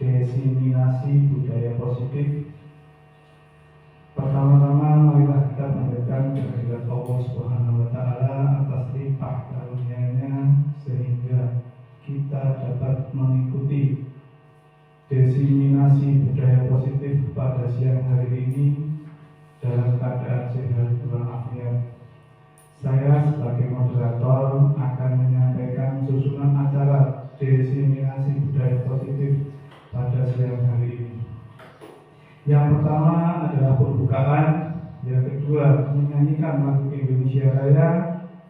diseminasi budaya positif. Pertama-tama marilah kita panjatkan kehadirat Allah Subhanahu wa Ta'ala atas limpah karunia-Nya sehingga kita dapat mengikuti diseminasi budaya positif pada siang hari ini dalam keadaan sehat walafiat. Saya sebagai moderator akan menyampaikan susunan acara diseminasi budaya positif pada siang hari ini. Yang pertama adalah pembukaan, yang kedua menyanyikan lagu Indonesia Raya,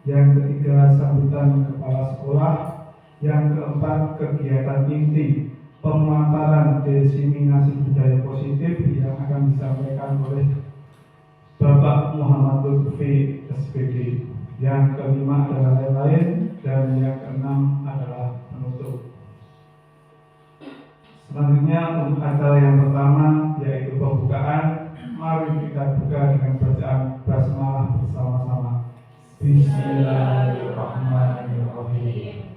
yang ketiga sambutan kepala sekolah, yang keempat kegiatan inti pemaparan diseminasi budaya positif yang akan disampaikan oleh Bapak Muhammad Lutfi SPD. Yang kelima adalah lain-lain, dan yang keenam adalah penutup. Selanjutnya untuk acara yang pertama yaitu pembukaan, mari kita buka dengan bacaan basmalah bersama-sama. Bismillahirrahmanirrahim.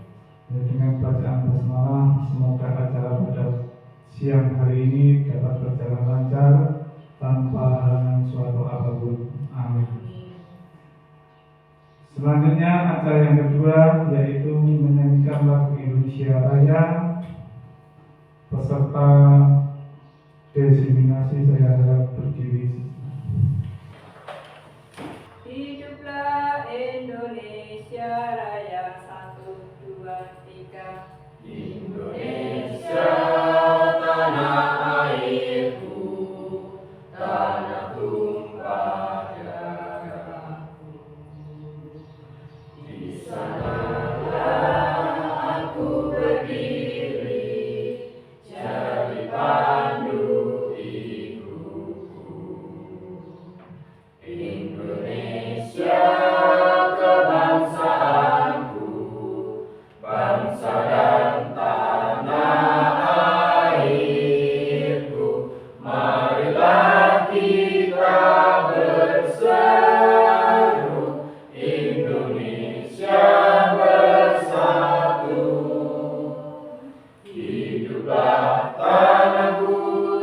Dengan bacaan basmalah, semoga acara pada siang hari ini dapat berjalan lancar tanpa halangan suatu apapun. Amin. Selanjutnya acara yang kedua yaitu menyanyikan lagu Indonesia Raya. Peserta diseminasi saya harap berdiri. Hiduplah Indonesia Raya, 1, 2, 3. Indonesia tanah airku, tanah tumpah darahku. Di sanalah aku berdiri, jadi pandu hidupku. Indonesia kebangsaanku, bangsa dan tanah airku. Marilah kita berseru, Indonesia bersatu. Hiduplah tanahku,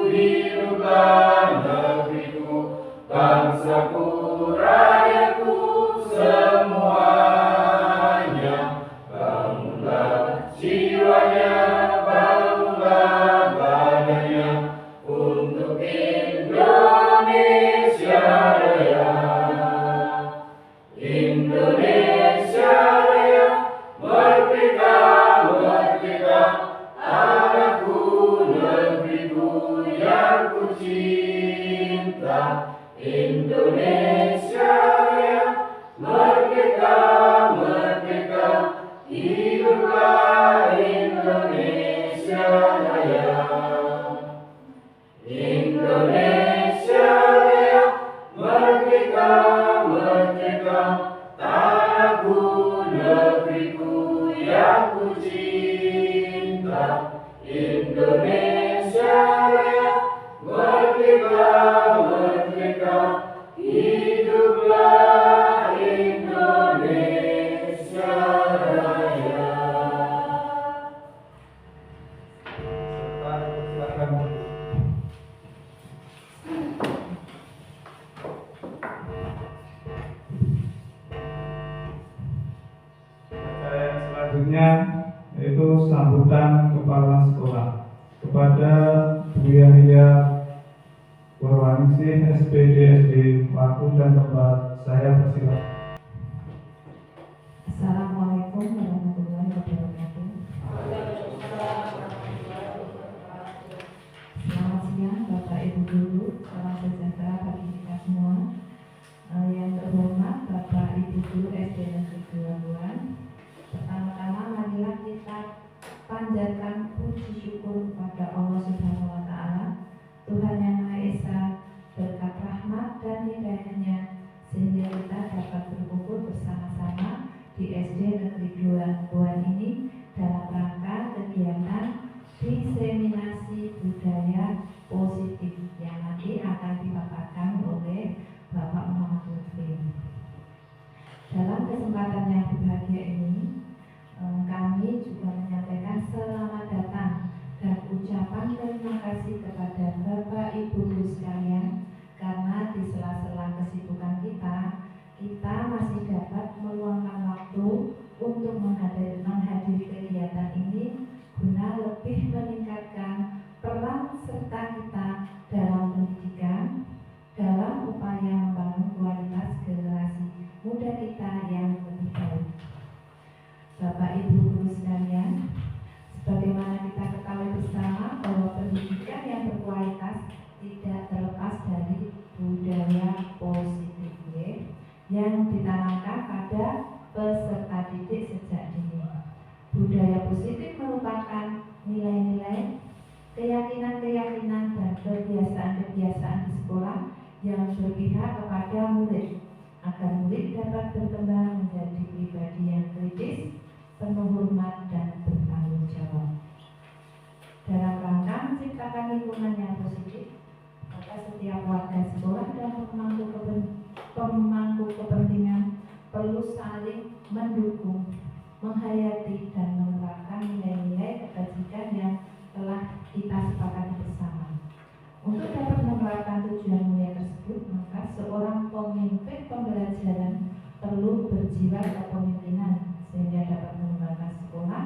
hiduplah negeriku, bangsaku, rakyatku semuanya. Bangunlah jiwanya, bangunlah badannya untuk Indonesia Raya. Indonesia Raya, merdeka, merdeka, anakku, negeriku yang ku cinta. Indonesia Raya, merdeka, merdeka, hiduplah Indonesia Raya. Indonesia Raya, merdeka, merdeka, tanahku, negeriku yang ku cinta. Indonesia Raya, merdeka, merdeka, hiduplah Indonesia Raya. Silakan. Acara yang selanjutnya yaitu sambutan kepala sekolah kepada Bu Yahya Purwaningsih SPD SD. Waktu dan tempat saya persilakan. Assalamualaikum warahmatullahi wabarakatuh. Selamat siang Bapak Ibu Guru, salam sejahtera bagi kita semua. Yang terhormat Bapak Ibu Guru SD Negeri 2 Buan. Pertama-tama marilah kita panjatkan puji syukur kepada Allah Subhanahu wa Ta'ala, Tuhan yang Maha Esa, berkat rahmat dan hidayahnya sehingga kita dapat berkumpul bersama-sama di SD Negeri 2 Buan ini dalam rangka kegiatan diseminasi budaya positif yang nanti akan dipaparkan oleh Bapak Muhammad Lutfi. Dalam kesempatan yang berbahagia ini, kami juga menyampaikan selamat datang dan ucapan kasih kepada Bapak Ibu Guru sekalian, karena di sela-sela kesibukan kita masih dapat meluangkan waktu untuk menghadiri kegiatan ini guna lebih meningkatkan peran serta kita dalam pendidikan, dalam upaya membangun kualitas generasi muda kita yang lebih baik. Bapak Ibu Guru sekalian, sebagaimana kita ketahui bersama bahwa pendidikan yang berkualitas tidak terlepas dari budaya positif yang ditanamkan pada peserta didik sejak dini. Budaya positif merupakan nilai-nilai, keyakinan-keyakinan dan kebiasaan-kebiasaan di sekolah yang berpihak kepada murid agar murid dapat berkembang menjadi pribadi yang kritis, penuh hormat dan bertanggung jawab. Dalam rangka menciptakan lingkungan yang positif, maka setiap warga sekolah dan pemangku kepentingan perlu saling mendukung, menghayati dan menerapkan nilai-nilai kebajikan yang telah kita sepakati bersama. Untuk dapat menerapkan tujuan mulia tersebut, maka seorang pemimpin pembelajaran perlu berjiwa kepemimpinan sehingga dapat mengembangkan sekolah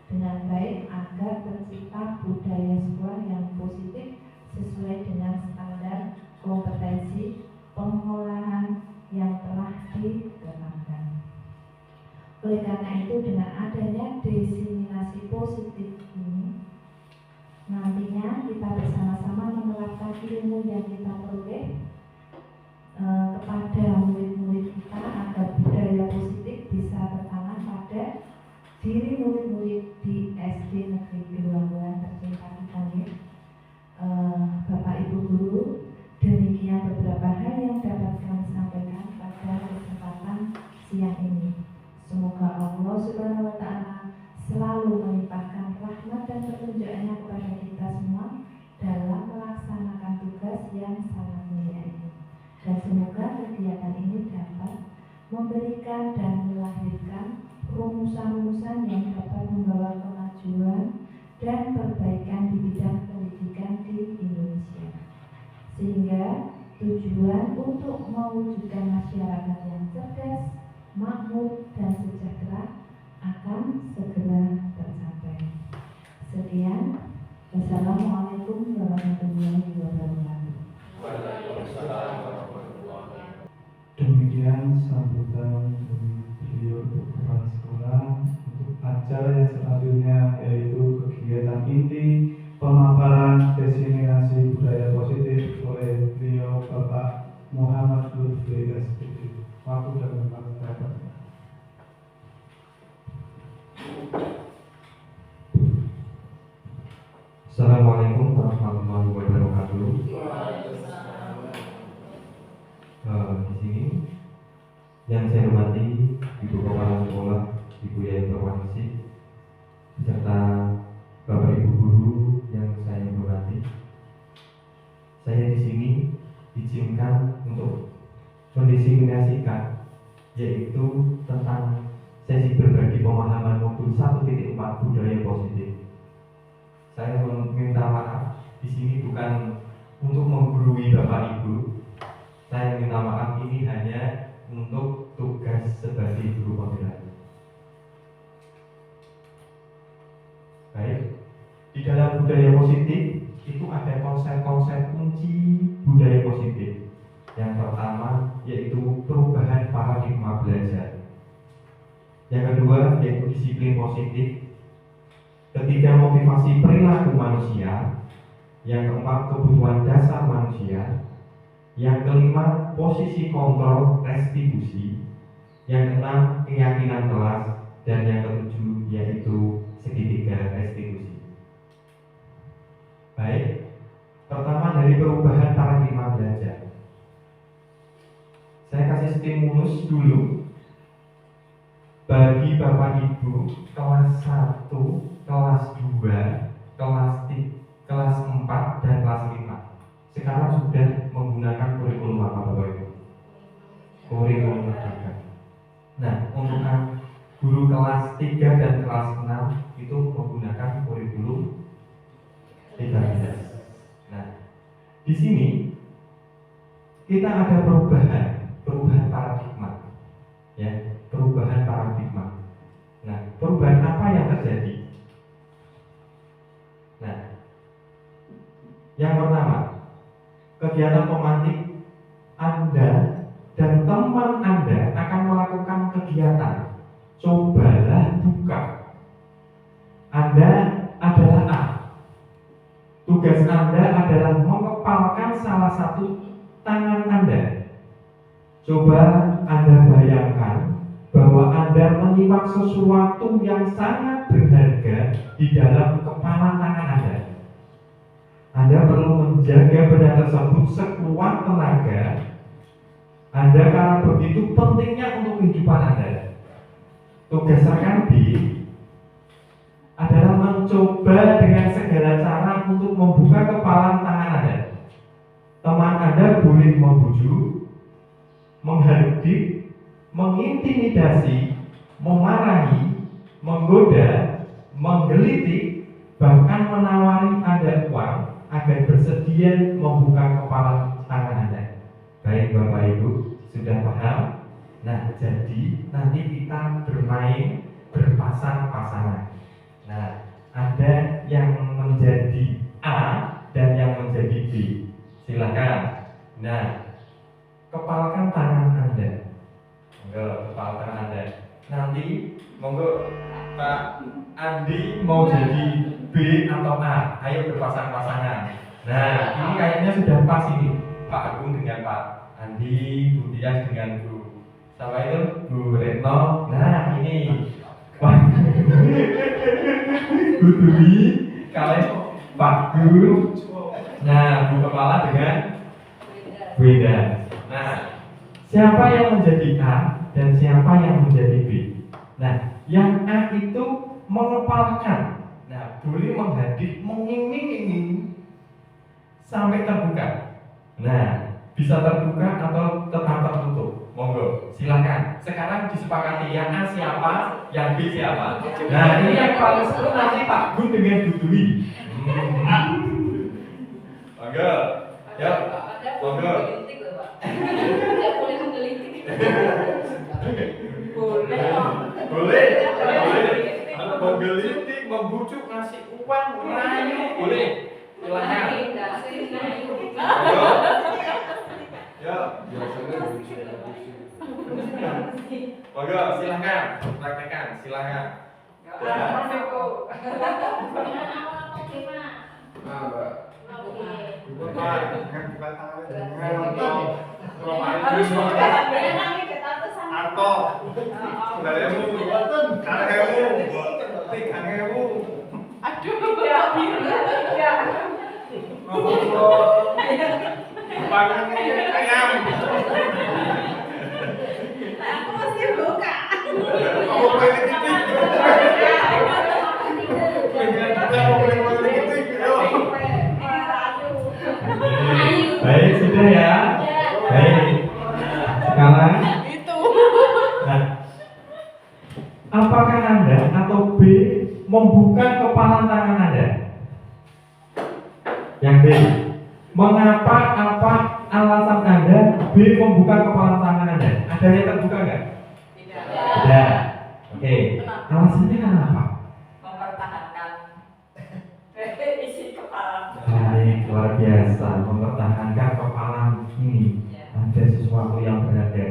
dengan baik agar tercipta budaya sekolah yang positif sesuai dengan standar kompetensi pengolahan yang telah ditetapkan. Oleh karena itu, dengan adanya diseminasi positif ini, nantinya kita bersama-sama menerapkan ilmu yang kita peroleh kepada murid-murid kita agar budaya positif bisa tertanam pada diri murid-murid di SD Negeri Biluanggulan tercinta kita ya. Bapak Ibu Guru, demikian beberapa hal yang dapat kami sampaikan pada kesempatan siang ini. Semoga Allah Subhanahu wa Ta'ala selalu melimpahkan rahmat dan petunjuknya kepada kita semua dalam melaksanakan tugas yang sangat mulia ini. Dan semoga kegiatan ini dapat memberikan dan melahirkan rumusan-rumusan yang dapat membawa kemajuan dan perbaikan di bidang pendidikan di Indonesia, sehingga tujuan untuk mewujudkan masyarakat yang cerdas, makmur dan sejahtera akan segera tercapai. Sekian, wassalamualaikum warahmatullahi wabarakatuh. Demikian sambutan dari beliau kepala sekolah untuk acara yang selanjutnya, yaitu kegiatan inti pemaparan diseminasi budaya positif oleh beliau Bapak Muhammad Lutfi SPD. Waktu dan tempat dapat. Assalamualaikum warahmatullahi wabarakatuh. Di sini yang saya hormati Ibu Kepala Sekolah, Ibu Yai Informasi, beserta Bapak Ibu Guru yang saya hormati. Saya di sini diizinkan untuk mendiseminasikan, yaitu tentang sesi berbagi pemahaman modul 1.4 budaya positif. Saya meminta maaf di sini bukan untuk menggurui Bapak Ibu. Saya minta maaf, ini hanya untuk tugas sebagai guru pembelajaran. Baik, di dalam budaya positif itu ada konsep-konsep kunci budaya positif. Yang pertama yaitu perubahan paradigma belajar. Yang kedua yaitu disiplin positif. Ketiga, motivasi perilaku manusia. Yang keempat, kebutuhan dasar manusia. Yang kelima, posisi kontrol restitusi. Yang keenam, keyakinan kelas. Dan yang ketujuh yaitu segitiga restitusi. Baik, pertama dari perubahan paradigma belajar. Saya kasih stimulus dulu bagi Bapak Ibu kelas 1, kelas 2, kelas 3, kelas 4 dan kelas 5. Sekarang sudah menggunakan kurikulum apa Bapak Ibu? Kurikulum merdeka. Nah, untuk guru kelas 3 dan kelas 6 itu menggunakan kurikulum 13. di sini kita ada perubahan paradigma, ya, perubahan paradigma. Nah, perubahan apa yang terjadi? Nah, yang pertama, kegiatan pemantik Anda dan teman Anda akan melakukan kegiatan. Cobalah buka. Anda adalah A. Tugas Anda adalah mengepalkan salah satu tangan Anda. Coba Anda bayangkan bahwa Anda menyimak sesuatu yang sangat berharga di dalam kepala tangan Anda. Anda perlu menjaga benda tersebut sekuat tenaga Anda karena begitu pentingnya untuk kehidupan Anda. Tugas rekan B adalah mencoba dengan segala cara untuk membuka kepala tangan Anda. Teman Anda boleh membujuk, menghardik, mengintimidasi, memarahi, menggoda, menggelitik, bahkan menawari Anda uang agar bersedia membuka kepala tangan Anda. Baik Bapak Ibu, sudah paham? Nah, jadi nanti kita bermain berpasang-pasangan. Nah, ada yang menjadi A dan yang menjadi B. Silakan. Nah, kepalkan tangan Anda. Monggo, kepalkan Anda. Nanti monggo Pak Andi mau jadi B atau A. Ayo berpasang-pasangan. Nah, ini kayaknya sudah pas ini. Pak Agung dengan Pak Andi, Bu Tias dengan Bu siapa itu? Bu Retno. Nah, ini Pak Bu Dwi, kalian Pak Guru. Nah, Bu Kepala dengan Bu Ida. Nah, siapa yang menjadi A dan siapa yang menjadi B? Nah, yang A itu mengepalkan. Nah, boleh menghadik, mengiming-iming sampai terbuka. Nah, bisa terbuka atau tetap tertutup. Monggo, silakan. Sekarang disepakati yang A siapa, yang B siapa. Nah, ini yang paling seru nanti Pak Gun dengan Bu Dwi. Monggo. Ya. Monggo. Boleh. Menggelitik, membujuk, ngasih uang, merayu, boleh. Silakan. Ya, monggo, silakan, praktekkan, silakan. Baik, sudah ya. Baik. Sekarang nah, apakah Anda atau B membuka kepala tangan Anda? Yang B, mengapa, apa alasan Anda B membuka kepala tangan Anda? Ada yang terbuka nggak? Tidak. Oke. Alasannya kenapa? Mempertahankan isi kepala. Baik, luar biasa. Mempertahankan kepala ini. Ada sesuatu yang berharga.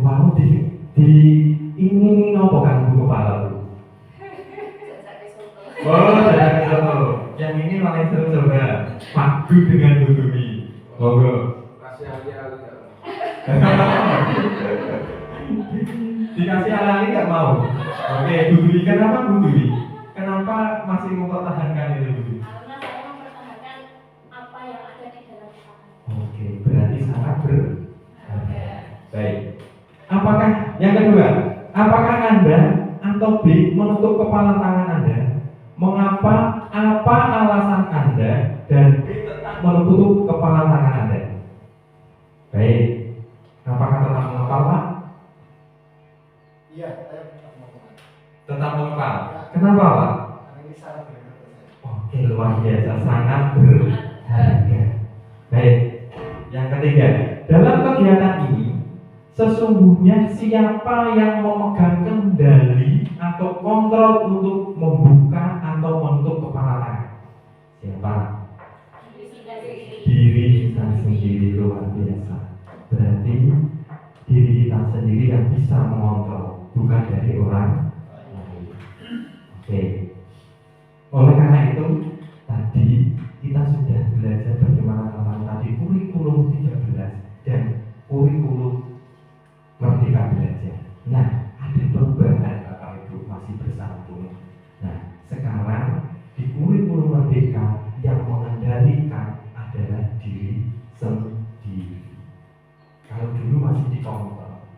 Wow, ini nopo kan bu kepala bu? Oh, jadi soto. Yang ini paling seru coba. Padu dengan Bu Dwi. Monggo. Dikasih alami nggak mau? Oke, Bu Dwi. Kenapa Bu Dwi? Kenapa masih mempertahankan itu Bu Dwi? Karena saya mempertahankan apa yang ada di dalam kepala. Oke, berarti sangat berharga. Baik. Apakah yang kedua? Apakah Anda atau B menutup kepala tangan Anda? Mengapa? Apa alasan Anda? Dan B tetap menutup kepala tangan Anda? Baik. Apakah tetap mengepal Pak? Iya, saya tetap mengepal. Tetap mengepal. Kenapa Pak? Karena ini sangat berharga. Oke, luar biasa, sangat berharga. ketiga, dalam kegiatan ini sesungguhnya siapa yang memegang kendali atau kontrol untuk membuka atau menutup kepala tangan? Siapa? Diri kita sendiri. Luar biasa. Berarti diri kita sendiri yang bisa mengontrol, bukan dari orang lain. Oke. Oleh karena itu, tadi kita sudah belajar bagaimana tentang tadi kurikulum 13 dan kurikulum Merdeka Belajar. Nah, ada perubahan Bapak Ibu masih bersambung. Nah, sekarang di kurikulum Merdeka yang mengendalikan adalah diri sendiri. Kalau dulu masih dikontrol,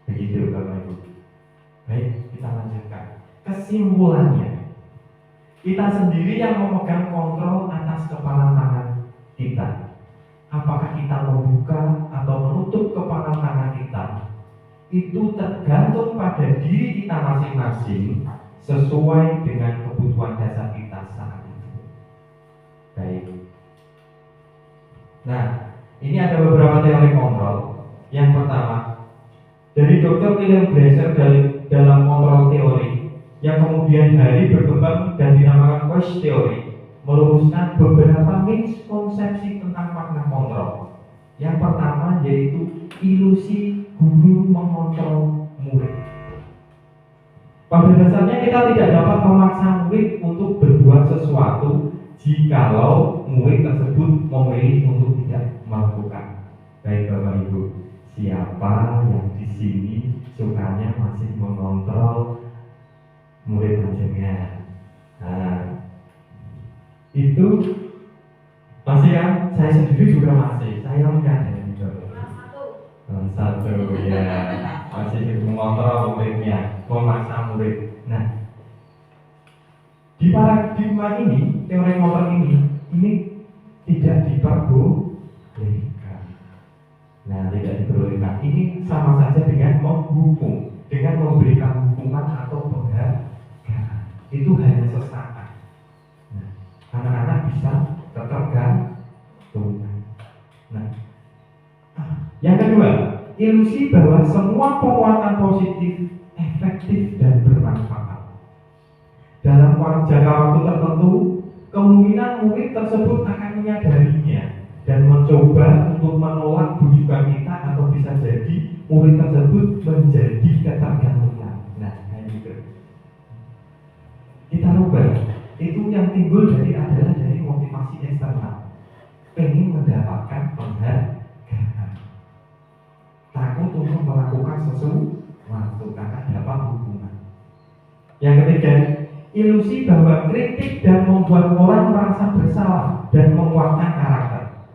begitu Bapak Ibu. Baik, kita lanjutkan. Kesimpulannya, kita sendiri yang memegang kontrol atas kepala tangan kita. Apakah kita membuka atau menutup kepala tangan kita? Itu tergantung pada diri kita masing-masing sesuai dengan kebutuhan dasar kita saat itu. Baik. Nah, ini ada beberapa teori kontrol. Yang pertama, dari Dr. William Glasser dalam kontrol teori, yang kemudian hari berkembang dan dinamakan Quest Theory, merumuskan beberapa miskonsepsi tentang makna kontrol. Yang pertama yaitu ilusi guru mengontrol murid. Pada dasarnya kita tidak dapat memaksa murid untuk berbuat sesuatu jikalau murid tersebut memilih untuk tidak melakukan. Baik Bapak Ibu, siapa yang di sini sukanya masih mengontrol murid panjenengan? Nah, itu masih kan? Saya sendiri juga masih. Saya menyadari satu ya, masih mengontrol muridnya, memaksa murid. Nah, di paradigma ini, teori kontrol ini tidak diperbolehkan. Nah, tidak diperbolehkan. Ini sama saja dengan menghukum, dengan memberikan hukuman atau penghargaan. Itu hanya sesaat. Nah, anak-anak bisa ketergantungan. Nah, yang kedua, ilusi bahwa semua penguatan positif efektif dan bermanfaat. Dalam jangka waktu tertentu, kemungkinan murid tersebut akan menyadarinya dan mencoba untuk menolak bujukan kita, atau bisa jadi murid tersebut menjadi ketergantungan. Nah, kayak gitu. Kita rubah. Itu yang timbul adalah dari motivasi eksternal. Pengen mendapatkan penghargaan. Takut untuk melakukan sesuatu karena dapat hukuman. Yang ketiga, ilusi bahwa kritik dan membuat orang merasa bersalah dan menguatkan karakter.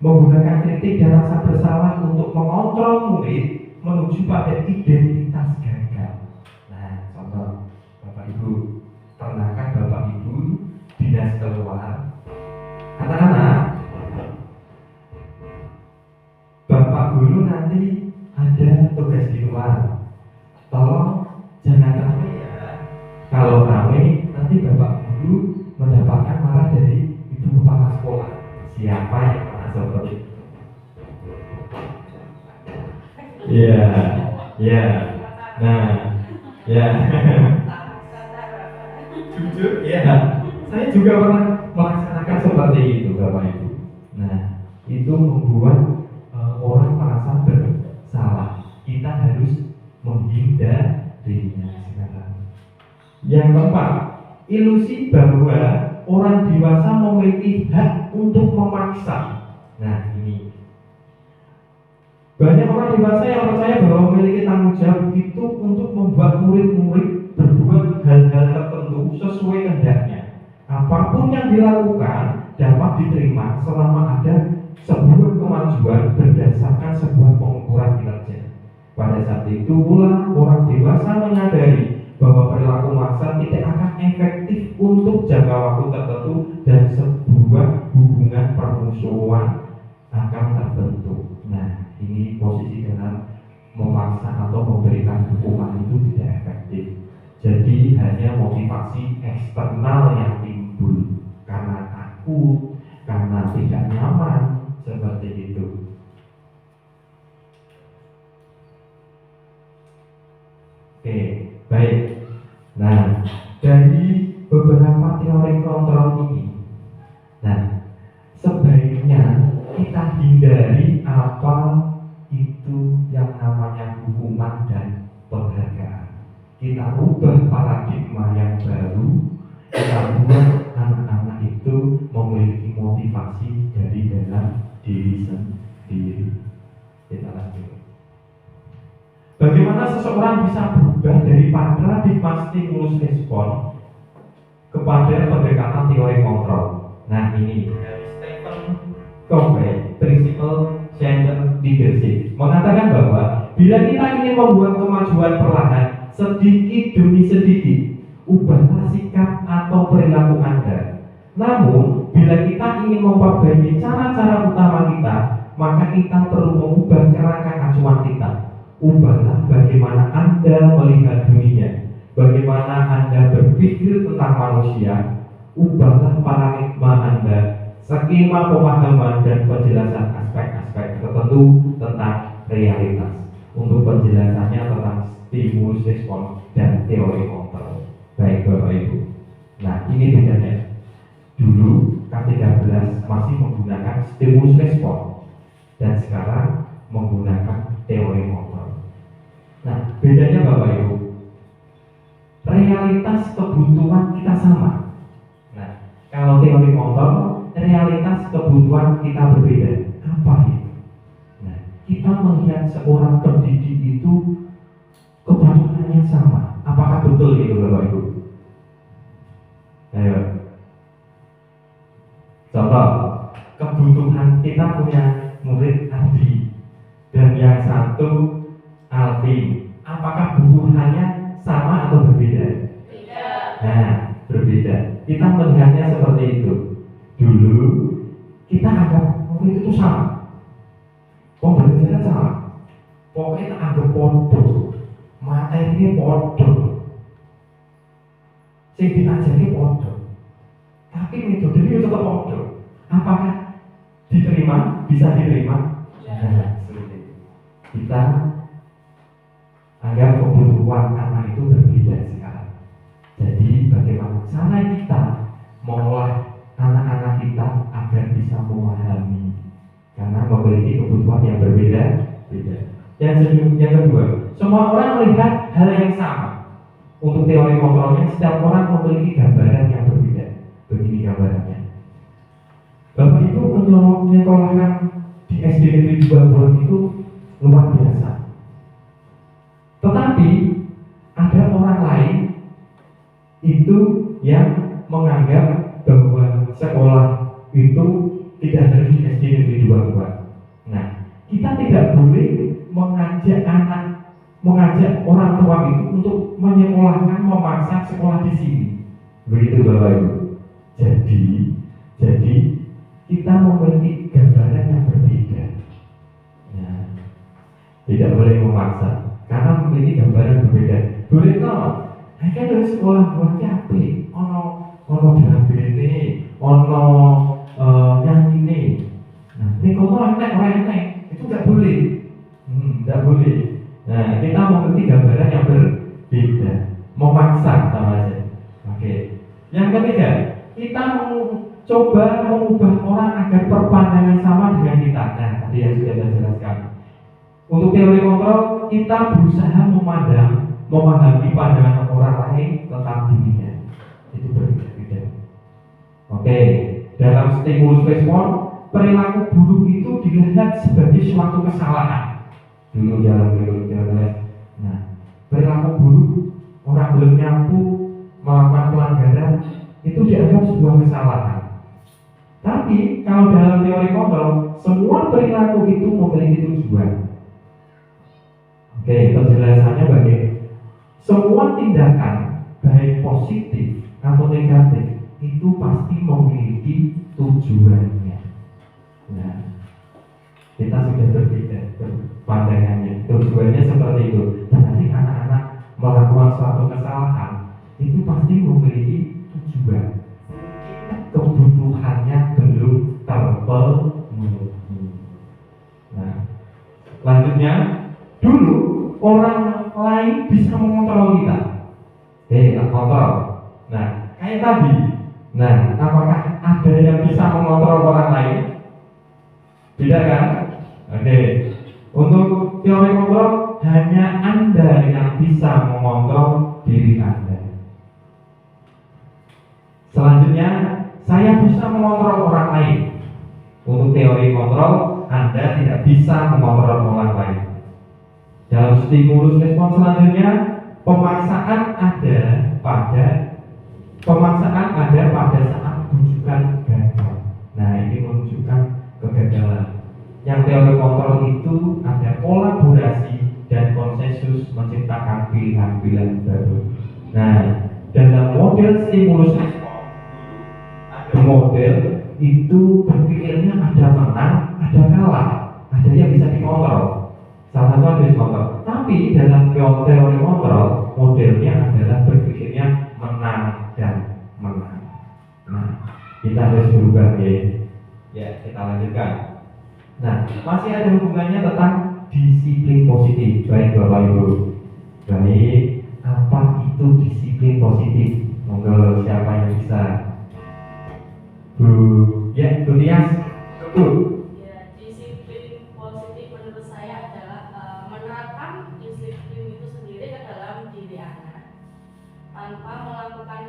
Menggunakan kritik dan rasa bersalah untuk mengontrol murid menuju pada identitas gagal. Nah, contoh Bapak Ibu, pernahkah Bapak Ibu dinas keluar? Anak-anak, Bapak guru nanti ada tugas di luar. Tolong jangan ramai ya. Kalau ramai nanti Bapak guru mendapatkan marah dari ibu kepala sekolah. Siapa yang pernah seperti itu? Iya, iya. Nah, ya. Jujur, ya. Saya juga pernah melaksanakan seperti itu, Bapak Ibu. Nah, itu membuat orang merasa bersalah. Kita harus menghindarinya sekarang. Yang keempat, ilusi bahwa orang dewasa memiliki hak untuk memaksa. Nah, ini banyak orang dewasa yang percaya bahwa memiliki tanggung jawab itu untuk membuat murid-murid berbuat hal-hal tertentu sesuai kehendaknya. Apapun yang dilakukan dapat diterima selama ada sebuah kemajuan berdasarkan sebuah pengukuran kinerja. Pada saat itu pula orang dewasa menyadari bahwa perilaku maksa tidak akan efektif untuk jangka waktu tertentu dan sebuah hubungan permusuhan akan terbentuk. Nah, ini posisi dalam memaksa atau memberikan hukuman itu tidak efektif. Jadi hanya motivasi eksternal yang timbul karena takut, karena tidak nyaman, seperti itu. Oke, baik. Nah, dari beberapa teori kontrol ini, nah, sebaiknya kita hindari apa itu yang namanya hukuman dan penghargaan. Kita ubah paradigma yang baru, kita buat anak-anak itu memiliki motivasi dari dalam diri sendiri. Kita lanjut. Bagaimana seseorang bisa berubah dari paradigma stimulus respon kepada pendekatan teori kontrol? Nah, ini dari Stephen Covey, Principle Centered Leadership, mengatakan bahwa bila kita ingin membuat kemajuan perlahan, sedikit demi sedikit, ubahlah sikap atau perilaku Anda. Namun, bila kita ingin memperbaiki cara-cara utama kita, maka kita perlu mengubah kerangka acuan kita. Ubahlah bagaimana Anda melihat dunia, bagaimana Anda berpikir tentang manusia. Ubahlah paradigma Anda, skema pemahaman dan penjelasan aspek-aspek tertentu tentang realitas. Untuk penjelasannya tentang stimulus respon dan teori kontrol. Baik Bapak Ibu. Nah, ini bedanya. Dulu K13 masih menggunakan stimulus respon dan sekarang menggunakan teori kontrol. Nah, bedanya Bapak Ibu, realitas kebutuhan kita sama. Nah, kalau teori kontrol, realitas kebutuhan kita berbeda. Apa itu? Nah, kita melihat seorang pendidik itu kebutuhannya sama. Apakah betul itu Bapak Ibu? Ayo. Contoh, kebutuhan kita punya murid Adi dan yang satu Alvin. Apakah kebutuhannya sama atau berbeda? Tidak. Nah, berbeda. Kita melihatnya seperti itu. Dulu kita anggap murid itu sama, pembelajaran sama. Pokoknya kita anggap podo, materinya podo, sing diajari podo, tapi metodenya tetap podo. Apakah diterima? Bisa diterima? Nah, seperti itu. Kita anggap kebutuhan anak itu berbeda sekarang. Jadi bagaimana cara kita mengolah anak-anak kita agar bisa memahami, karena memiliki kebutuhan yang berbeda-beda. Yang kedua, semua orang melihat hal yang sama. Untuk teori kontrolnya, setiap orang memiliki gambaran yang berbeda. Begini gambarannya. Bapak Ibu menyekolahkan di SD Negeri 2 itu luar biasa. Tetapi ada orang lain itu yang menganggap bahwa sekolah itu tidak harus di SD Negeri 2. Nah, kita tidak boleh mengajak orang tua itu untuk menyekolahkan, memaksa sekolah di sini. Begitu Bapak Ibu. Jadi kita memiliki gambaran yang berbeda. Nah, tidak boleh memaksa karena memiliki gambaran berbeda. Boleh toh? Akhirnya dari sekolah buat capek, ono drambene, ono nyanyi. Nah, ini kalau enek, itu tidak boleh. Tidak boleh. Nah, kita memiliki gambaran yang berbeda, memaksa sama aja. Oke. Yang ketiga, kita coba mengubah orang agar berpandangan sama dengan kita. Nah, tadi yang sudah saya jelaskan. Untuk teori kontrol, kita berusaha memahami pandangan orang lain tentang dirinya. Itu berbeda-beda. Oke, dalam stimulus respon, perilaku buruk itu dilihat sebagai suatu kesalahan. Dulu jalan. Nah, perilaku buruk, orang belum nyapu, melakukan pelanggaran, itu dianggap sebuah kesalahan. Tapi kalau dalam teori kontrol, semua perilaku itu memiliki tujuan. Oke, penjelasannya bagaimana? Semua tindakan, baik positif atau negatif, itu pasti memiliki tujuannya. Nah, kita sudah berbeda pandangannya. Tujuannya seperti itu. Berarti anak-anak melakukan suatu kesalahan, itu pasti memiliki tujuan. Kebutuhannya belum terpenuhi. Nah, selanjutnya, dulu lain bisa mengontrol kita. Kontrol. Nah, kayak tadi. Nah, apakah ada yang bisa mengontrol orang lain? Tidak kan? Oke. Untuk teori kontrol, hanya Anda yang bisa mengontrol diri Anda. Selanjutnya, saya bisa mengontrol orang lain. Untuk teori kontrol, Anda tidak bisa mengontrol orang lain. Dalam stimulus respon selanjutnya, pemaksaan ada pada saat menunjukkan gagal. Nah, ini menunjukkan kegagalan. Yang teori kontrol itu ada kolaborasi dan konsensus menciptakan pilihan-pilihan baru. Nah, dalam model stimulus respon, ada model itu berpikirnya ada menang, ada kalah, ada yang bisa dikontrol. Salah satu harus kontrol. Tapi dalam teori kontrol, modelnya adalah berpikirnya menang dan menang. Nah, kita harus berubah ya. Ya, kita lanjutkan. Nah, masih ada hubungannya tentang disiplin positif. Baik Bapak Ibu. Baik, apa itu disiplin positif? Monggo siapa yang bisa? Bu, ya, Bu Tias. Bu. Ya, disiplin positif menurut saya adalah menerapkan disiplin itu sendiri ke dalam diri anak tanpa melakukan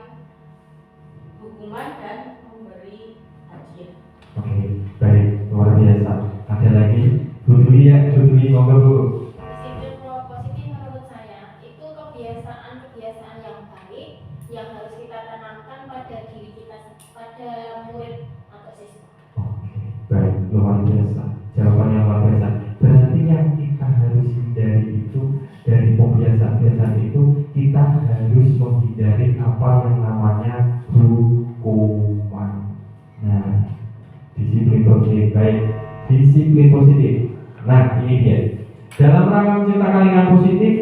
hukuman dan memberi hadiah. Oke, baik, luar biasa. Ada lagi? Bu Dwi ya, Bu Dwi, monggo Bu. Disiplin positif menurut saya itu kebiasaan-kebiasaan yang baik yang harus kita tanamkan pada diri kita, pada murid atau siswa. Oke, baik, luar biasa. Jawaban yang luar biasa. Berarti yang kita harus hindari itu dari pembiasaan-pembiasaan itu, kita harus menghindari apa yang namanya hukuman. Nah, disiplin positif, baik, disiplin positif. Nah, ini dia. Dalam rangka menciptakan lingkungan positif,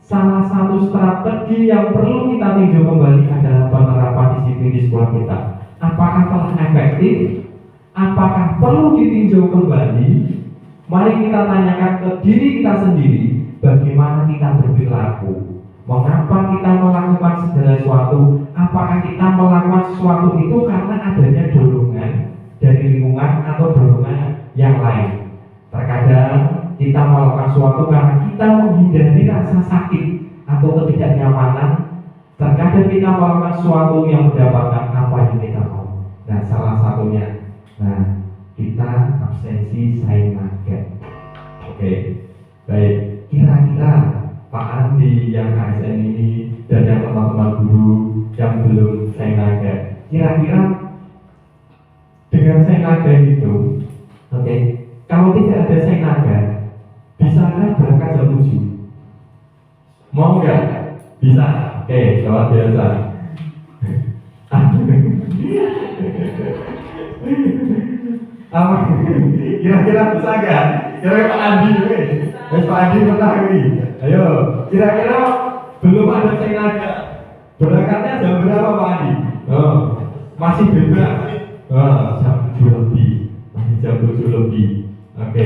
salah satu strategi yang perlu kita tinjau kembali adalah penerapan disiplin di sekolah kita. Apakah telah efektif? Apakah perlu ditinjau kembali? Mari kita tanyakan ke diri kita sendiri, bagaimana kita berperilaku. Mengapa kita melakukan segala sesuatu? Apakah kita melakukan sesuatu itu karena adanya dorongan dari lingkungan atau dorongan yang lain? Terkadang kita melakukan sesuatu karena kita menghindari rasa sakit atau ketidaknyamanan. Terkadang kita melakukan sesuatu yang mendapatkan apa yang kita mau. Nah, salah satunya, kita absensi saing market. Oke, baik. Kira-kira Pak Andi yang ASN ini dan yang teman-teman guru yang belum saing market, kira-kira dengan saing market itu, oke, kalau tidak ada saing market, bisakah berangkat jam 7? Mau nggak? Bisa. Oke, luar biasa. Kira-kira bisa nggak? Kira-kira Pak Andi, Pak Andi menang nih. Ayo, kira-kira belum ada sengaja. Berangkatnya jam berapa Pak Andi? Masih bebas. Jam 7 lebih. Masih jam 7 lebih. Oke.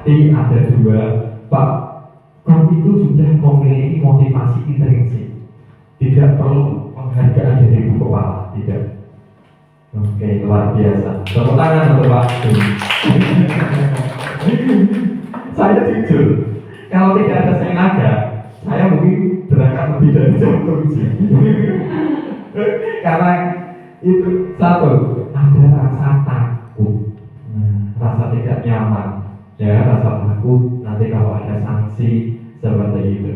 Ini ada dua. Pak, guru itu sudah memiliki motivasi intrinsik. Tidak perlu penghargaan dari ibu kepala, tidak. Oke, luar biasa. Tepuk tangan untuk Pak. Saya jujur, kalau tidak ada sengaja, saya mungkin berangkat lebih dari jam 7. Karena itu satu, ada rasa takut, rasa tidak nyaman, ya, rasa takut nanti kalau ada sanksi seperti itu.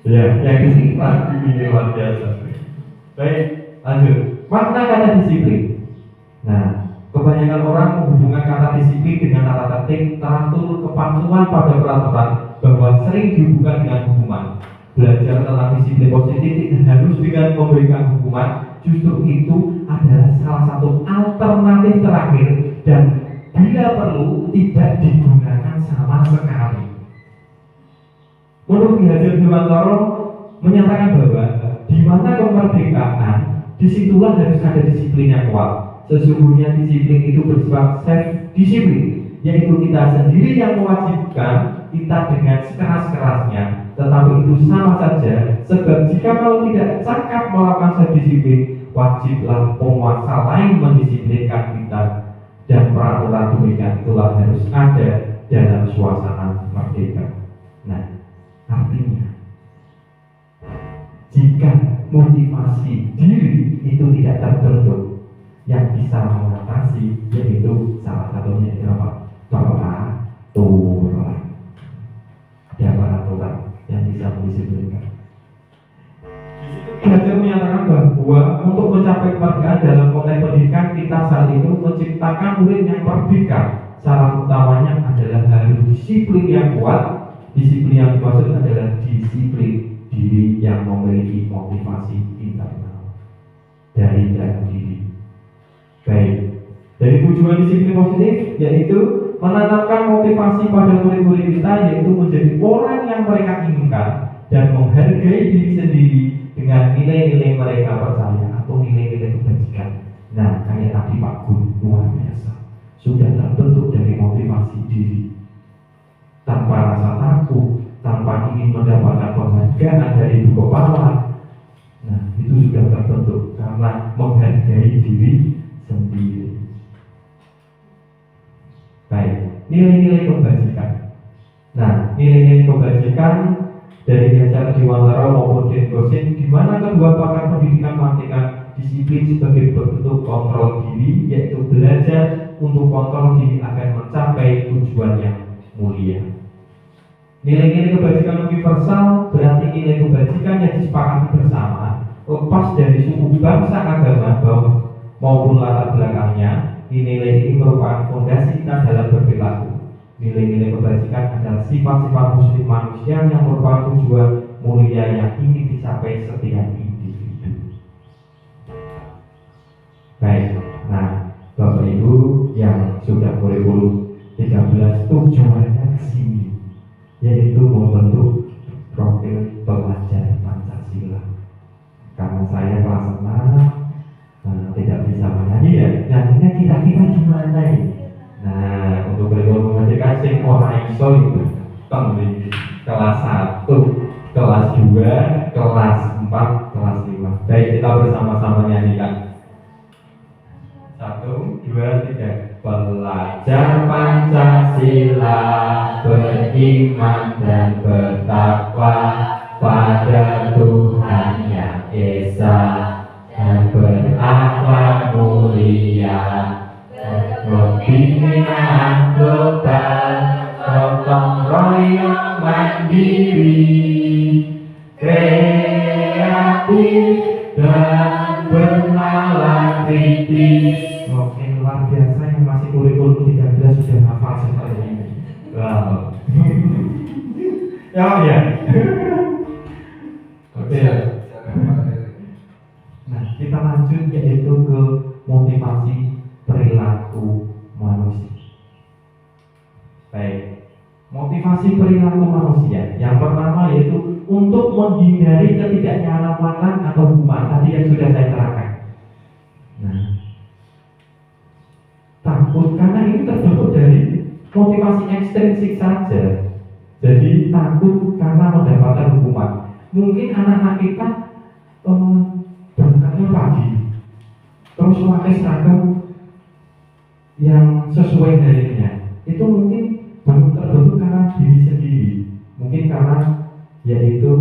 Ya, yang di sini ini luar biasa. Baik, lanjut. Makna kata disiplin. Nah, kebanyakan orang menghubungkan kata disiplin dengan tata tertib, teratur, kepatuhan pada peraturan, bahwa sering dihubungkan dengan hukuman. Belajar tentang disiplin positif tidak harus dengan memberikan hukuman. Justru itu adalah salah satu alternatif terakhir dan bila perlu tidak digunakan sama sekali. Menurut Ki Hajar Dewantara menyatakan bahwa di mana kemerdekaan, disitulah harus ada disiplin yang kuat. Sesungguhnya disiplin itu bersifat self disiplin, yaitu kita sendiri yang mewajibkan kita dengan sekeras-kerasnya, tetapi itu sama saja, sebab jika kalau tidak cakap melakukan self-disiplin, wajiblah penguasa lain mendisiplinkan kita, dan peraturan demikian itulah harus ada dalam suasana merdeka. Nah, artinya jika motivasi diri itu tidak terbentuk, yang bisa mengatasi yaitu salah satunya itu apa? Peraturan. Ada peraturan yang bisa mendisiplinkan. Belajar menyatakan bahwa untuk mencapai kemerdekaan dalam konteks pendidikan, kita saat itu menciptakan murid yang merdeka. Syarat utamanya adalah harus disiplin yang kuat. Disiplin yang dimaksud adalah disiplin diri yang memiliki motivasi internal dari dalam diri. Baik, dari tujuan disiplin positif yaitu menanamkan motivasi pada murid-murid kita, yaitu menjadi orang yang mereka inginkan dan menghargai diri sendiri dengan nilai-nilai mereka percaya atau nilai-nilai kebajikan. Nah, kayak tadi Pak Gun, luar biasa, sudah terbentuk dari motivasi diri, tanpa rasa takut, tanpa ingin mendapatkan penghargaan dari ibu kepala. Nah, itu sudah terbentuk karena menghargai diri sendiri. Baik, nilai-nilai kebajikan. Nah, nilai-nilai kebajikan dari acara di Wantara maupun di Gosin, di mana kedua pakar pendidikan mengatakan disiplin sebagai bentuk kontrol diri, yaitu belajar untuk kontrol diri agar mencapai tujuan yang mulia. Nilai-nilai kebajikan universal berarti nilai kebajikan yang disepakati bersama, lepas dari suku, bangsa, agama, maupun latar belakangnya. Nilai ini merupakan fondasi kita dalam berperilaku. Nilai-nilai kebajikan adalah sifat-sifat positif manusia yang merupakan tujuan mulia yang ingin dicapai setiap individu. Baik, nah Bapak Ibu yang sudah kurikulum 13 tujuannya ke sini, yaitu membentuk profil pelajar Pancasila. Karena saya kelas 6 tidak bisa menyanyi ya, nyanyinya kira-kira gimana ini? Nah, untuk kurikulum merdeka sing ora iso itu kelas 1, kelas 2, kelas 4, kelas 5. Baik, kita bersama-sama nyanyikan. 1, 2, 3. Belajar Pancasila, beriman dan bertakwa pada Tuhan Yang Esa, dan berakhlak mulia, pembinaan global, gotong royong mandiri, kreatif dan bernalar kritis. Oke, luar biasa yang masih kurikulum 13 sudah hafal seperti ini. Wow. Ya. Oke. Nah, kita lanjut yaitu ke motivasi perilaku manusia. Baik, motivasi perilaku manusia. Yang pertama yaitu untuk menghindari ketidaknyamanan atau hukuman tadi yang sudah saya terangkan. Nah, takut karena ini terbentuk dari motivasi ekstrinsik saja. Jadi takut karena mendapatkan hukuman. Mungkin anak-anak kita berangkatnya pagi, terus pakai seragam yang sesuai darinya. Itu mungkin belum terbentuk karena diri sendiri. Mungkin karena yaitu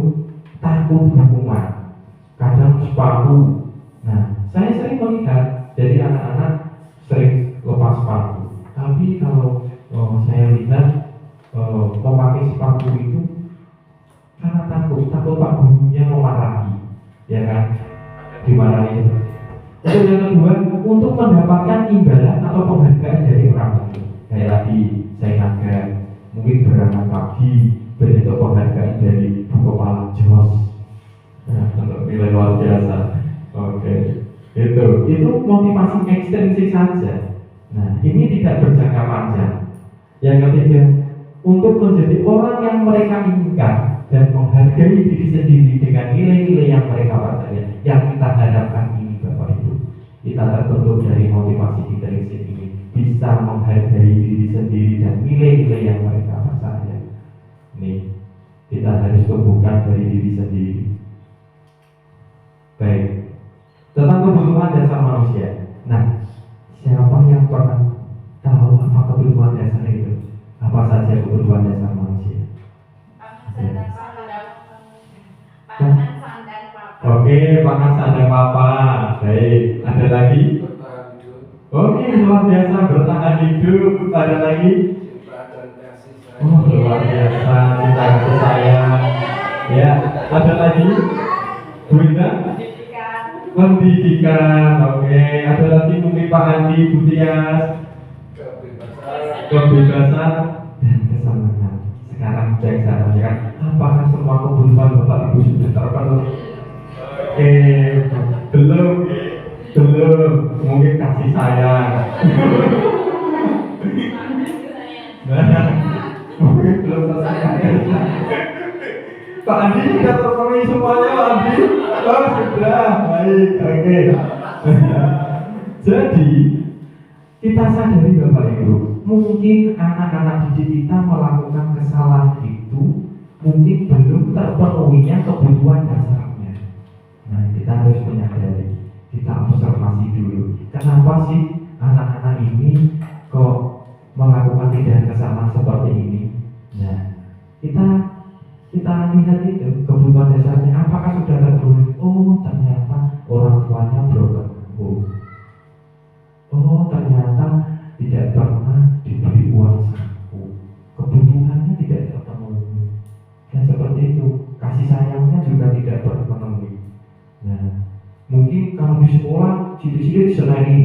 takut hukuman. Kadang sepatu. Nah, saya sering melihat jadi anak-anak sering lepas sepatu. Tapi kalau saya lihat memakai sepatu itu karena takut Pak gurunya memarahi, ya kan? Dimarahi. Itu yang kedua, untuk mendapatkan imbalan atau penghargaan dari orang lain. Kayak tadi saya agak mungkin berangkat pagi bentuk penghargaan dari Bu Kepala Jos. Nah, untuk nilai luar biasa. Oke. Itu motivasi ekstrinsik saja. Nah, ini tidak berjangka panjang. Yang ketiga, untuk menjadi orang yang mereka inginkan dan menghargai diri sendiri dengan nilai-nilai yang mereka percaya. Yang kita harapkan ini Bapak Ibu, kita terbentuk dari motivasi intrinsik ini, bisa menghargai diri sendiri dan nilai-nilai yang mereka percaya. Ini kita harus tumbuhkan dari diri sendiri. Baik, tentang kebutuhan dasar manusia. Nah, siapa yang pernah tahu apa kebutuhan dasar itu? Apa saja kebutuhan dasar manusia? Pangan sandang papan. Oke, pangan sandang papa. Baik, ada lagi? Bertahan hidup, Oke, luar biasa, bertahan hidup. Ada lagi? cinta dan kasih sayang. Oh, luar biasa, cinta kasih sayang. Ya, ada lagi? Bu Indah? Pendidikan. Pendidikan. Oke, ada lagi mungkin Pak Andi, Bu Tias. Kebebasan dan kesenangan. Sekarang cek caranya kan, apakah semua kebutuhan Bapak Ibu sudah terpenuhi? Belum, mungkin kasih sayang. Mungkin belum selesai. Pak Andi sudah terpenuhi semuanya, Pak Andi. Oh sudah, baik, oke. Jadi kita sadari Bapak Ibu, mungkin anak-anak didik kita melakukan kesalahan itu mungkin belum terpenuhinya kebutuhan dasarnya. Nah, kita harus menyadari, kita observasi dulu. Kenapa sih anak-anak ini kok melakukan tindakan kesalahan seperti ini? Nah, kita lihat itu kebutuhan dasarnya apakah sudah terpenuhi? Oh, ternyata orang tuanya broken home. Oh, ternyata tidak pernah diberi uang saku, kebutuhannya tidak terpenuhi. Dan seperti itu, kasih sayangnya juga tidak terpenuhi. Nah, mungkin kalau di sekolah sidik-sidik diseneni,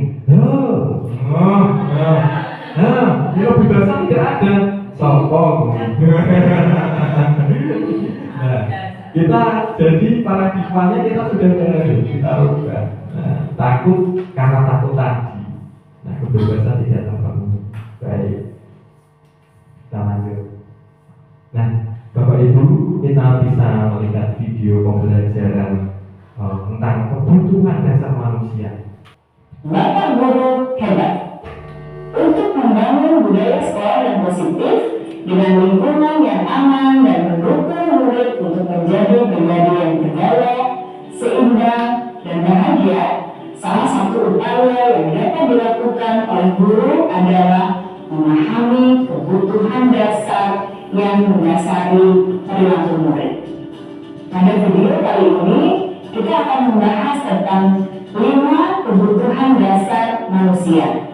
ini kebebasan tidak ada, sopong. Nah, kita jadi paradigmanya kita sudah baru, kita rubah. Nah, takut karena takut tadi. Nah, kebebasan tidak terpenuhi. Baik, kita lanjut. Nah, Bapak Ibu, kita bisa melihat video pembelajaran tentang kebutuhan dasar manusia. Bapak guru hebat. Untuk membangun budaya sekolah yang positif dengan lingkungan yang aman dan mendukung murid untuk menjadi pribadi yang berdaya, seimbang, dan bahagia, salah satu upaya yang dapat dilakukan oleh guru adalah memahami kebutuhan dasar yang mendasari perilaku murid. Pada video kali ini, kita akan membahas tentang 5 kebutuhan dasar manusia.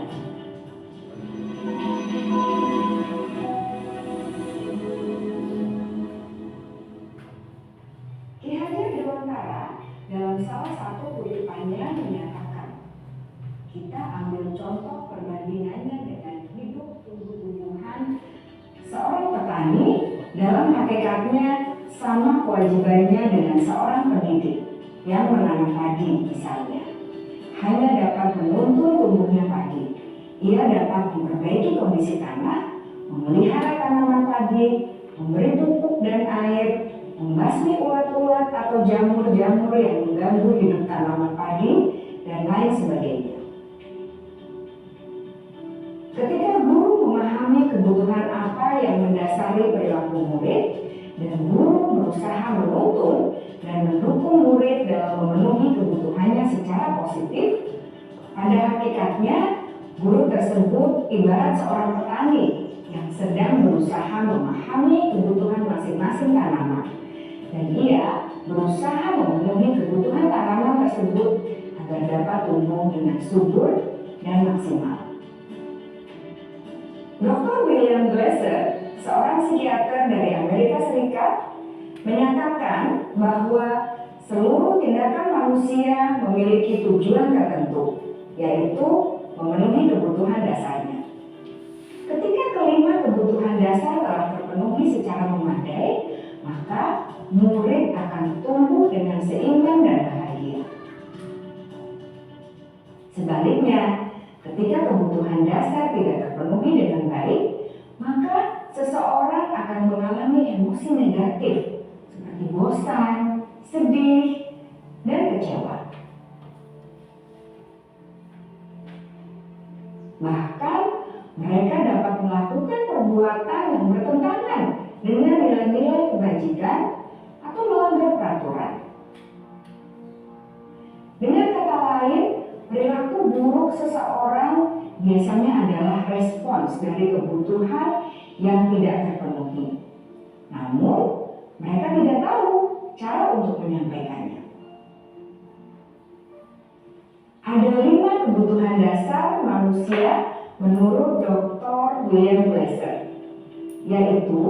Ki Hajar Dewantara dalam salah satu kutipannya menyatakan, kita ambil contoh perbandingannya dengan hidup tumbuh-tumbuhan. Seorang petani dalam hakikatnya sama kewajibannya dengan seorang pendidik yang menanam padi misalnya. Hanya dapat menuntun tumbuhnya padi. Ia dapat memperbaiki kondisi tanah, memelihara tanaman padi, memberi pupuk dan air, membasmi ulat-ulat atau jamur-jamur yang mengganggu hidup tanaman padi, dan lain sebagainya. Ketika guru memahami kebutuhan apa yang mendasari perilaku murid, dan guru berusaha menuntun dan mendukung murid dalam memenuhi kebutuhannya secara positif, pada hakikatnya guru tersebut ibarat seorang petani yang sedang berusaha memahami kebutuhan masing-masing tanaman, dan ia berusaha memenuhi kebutuhan tanaman tersebut agar dapat tumbuh dengan subur dan maksimal. Dr. William Glasser, seorang psikiater dari Amerika Serikat, menyatakan bahwa seluruh tindakan manusia memiliki tujuan tertentu, yaitu memenuhi kebutuhan dasarnya. Ketika kelima kebutuhan dasar telah terpenuhi secara memadai, maka murid akan tumbuh dengan seimbang dan bahagia. Sebaliknya, ketika kebutuhan dasar tidak terpenuhi dengan baik, maka seseorang akan mengalami emosi negatif seperti bosan, sedih, dan kecewa. Bahkan mereka dapat melakukan perbuatan yang bertentangan dengan nilai-nilai kebajikan atau melanggar peraturan. Dengan kata lain, perilaku buruk seseorang biasanya adalah respons dari kebutuhan yang tidak terpenuhi. Namun, mereka tidak tahu cara untuk menyampaikannya. Ada 5 kebutuhan dasar manusia menurut Dr. William Glasser, yaitu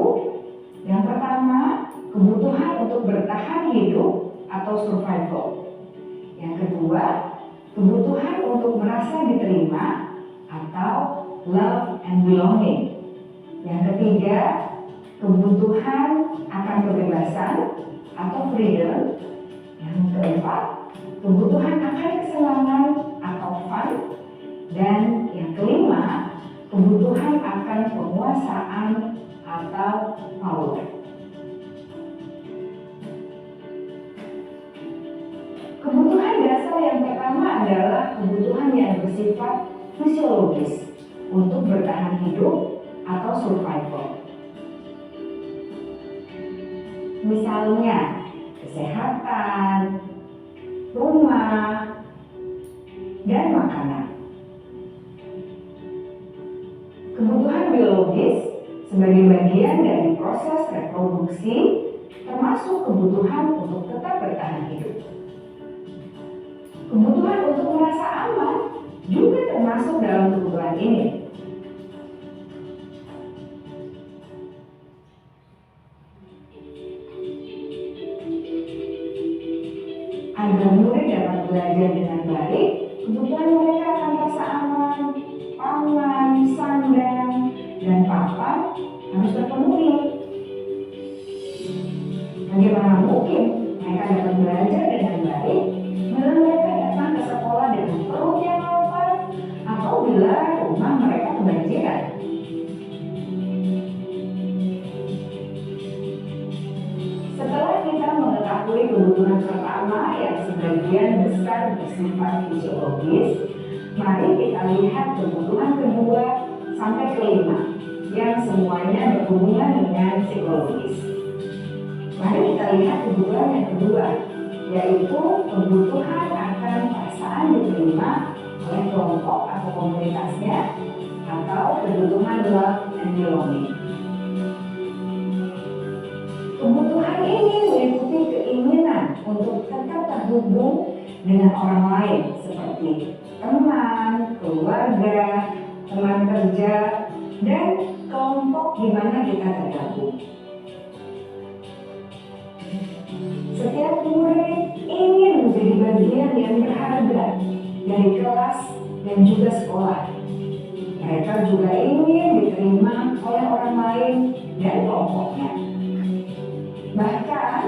yang pertama, kebutuhan untuk bertahan hidup atau survival. Yang kedua, kebutuhan untuk merasa diterima atau love and belonging. Yang ketiga, kebutuhan akan kebebasan atau freedom. Yang keempat, kebutuhan akan kesenangan atau fun. Dan yang kelima, kebutuhan akan penguasaan atau power. Kebutuhan dasar yang pertama adalah kebutuhan yang bersifat fisiologis untuk bertahan hidup atau survival. Misalnya, kesehatan, rumah, dan makanan. Kebutuhan biologis sebagai bagian dari proses reproduksi termasuk kebutuhan untuk tetap bertahan hidup. Kebutuhan untuk merasa aman juga termasuk dalam kebutuhan ini. Agar murid dapat belajar dengan baik, kebutuhan mereka akan rasa aman, pangan, sandang, dan papan harus terpenuhi. Bagaimana mungkin mereka dapat belajar dengan baik bila mereka datang ke sekolah dengan perut yang lapar atau bila rumah mereka kebanjiran? Setelah kita mengetahui kebutuhan pertama yang sebagian besar bersifat fisiologis, mari kita lihat kebutuhan kedua sampai kelima yang semuanya berhubungan dengan psikologis. Mari kita lihat kebutuhan yang kedua, yaitu kebutuhan akan perasaan diterima oleh kelompok atau komunitasnya atau kebutuhan love and belonging. Kebutuhan ini meliputi keinginan untuk tetap terhubung dengan orang lain seperti teman, keluarga, teman kerja, dan kelompok di mana kita tergabung. Setiap murid ingin menjadi bagian yang berharga dari kelas dan juga sekolah. Mereka juga ingin diterima oleh orang lain dan kelompoknya. Bahkan,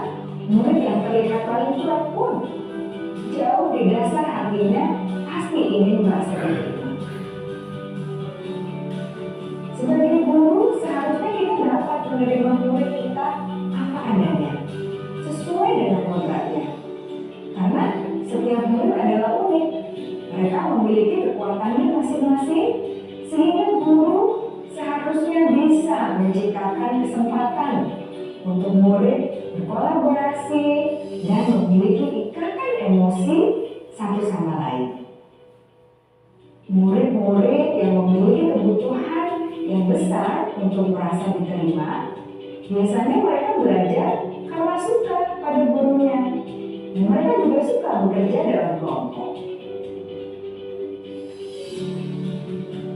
murid yang terlihat paling kuat pun jauh di dasar hatinya pasti ingin merasa diterima. Sebagai guru, seharusnya kita dapat menerima murid kita apa adanya, sesuai dengan kodratnya. Karena setiap murid adalah unik. Mereka memiliki kekuatannya masing-masing, sehingga guru seharusnya bisa menciptakan kesempatan untuk murid berkolaborasi dan memiliki ikatan emosi satu sama lain. Murid-murid yang memiliki kebutuhan yang besar untuk merasa diterima, biasanya mereka belajar karena suka pada gurunya, dan mereka juga suka bekerja dalam kelompok.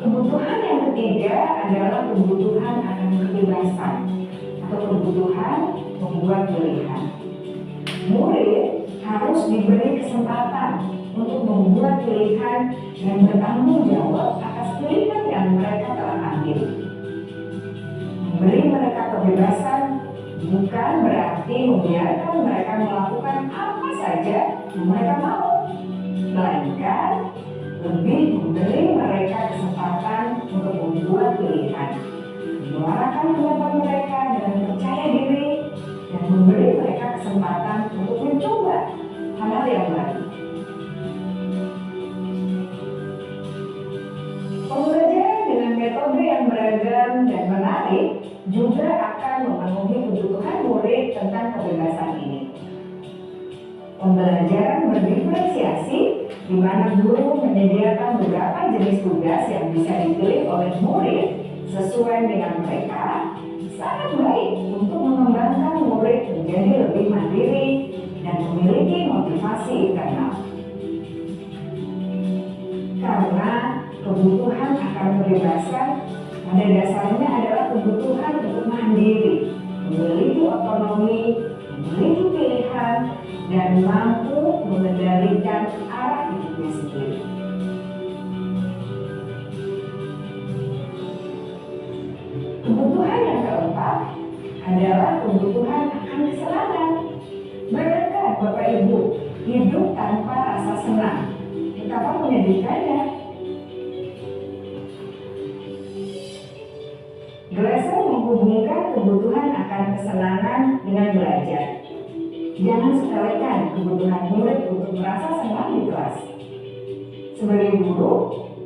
Kebutuhan yang ketiga adalah kebutuhan akan kebebasan atau kebutuhan membuat pilihan. Murid harus diberi kesempatan untuk membuat pilihan dan bertanggung jawab atas pilihan yang mereka telah ambil. Memberi mereka kebebasan bukan berarti membiarkan mereka melakukan apa saja yang mereka mau, melainkan lebih memberi mereka kesempatan untuk membuat pilihan, menyuarakan pendapat mereka dengan percaya diri, dan memberi mereka kesempatan untuk mencoba hal-hal yang baru. Pembelajaran dengan metode yang beragam dan menarik juga akan akan memenuhi kebutuhan murid tentang kebebasan ini. Pembelajaran berdiferensiasi, di mana guru menyediakan beberapa jenis tugas yang bisa dipilih oleh murid sesuai dengan mereka, sangat baik untuk mengembangkan murid menjadi lebih mandiri dan memiliki motivasi internal. Karena kebutuhan akan kebebasan pada dasarnya adalah kebutuhan untuk mandiri, memiliki otonomi, memiliki pilihan, dan mampu mengendalikan arah hidupnya sendiri. Kebutuhan yang keempat adalah kebutuhan akan kesenangan. Benarkah Bapak Ibu hidup tanpa rasa senang? Betapa menyedihkannya. Glasser menghubungkan kebutuhan akan kesenangan dengan belajar. Jangan sepelekan kebutuhan murid untuk merasa senang di kelas. Sebagai guru,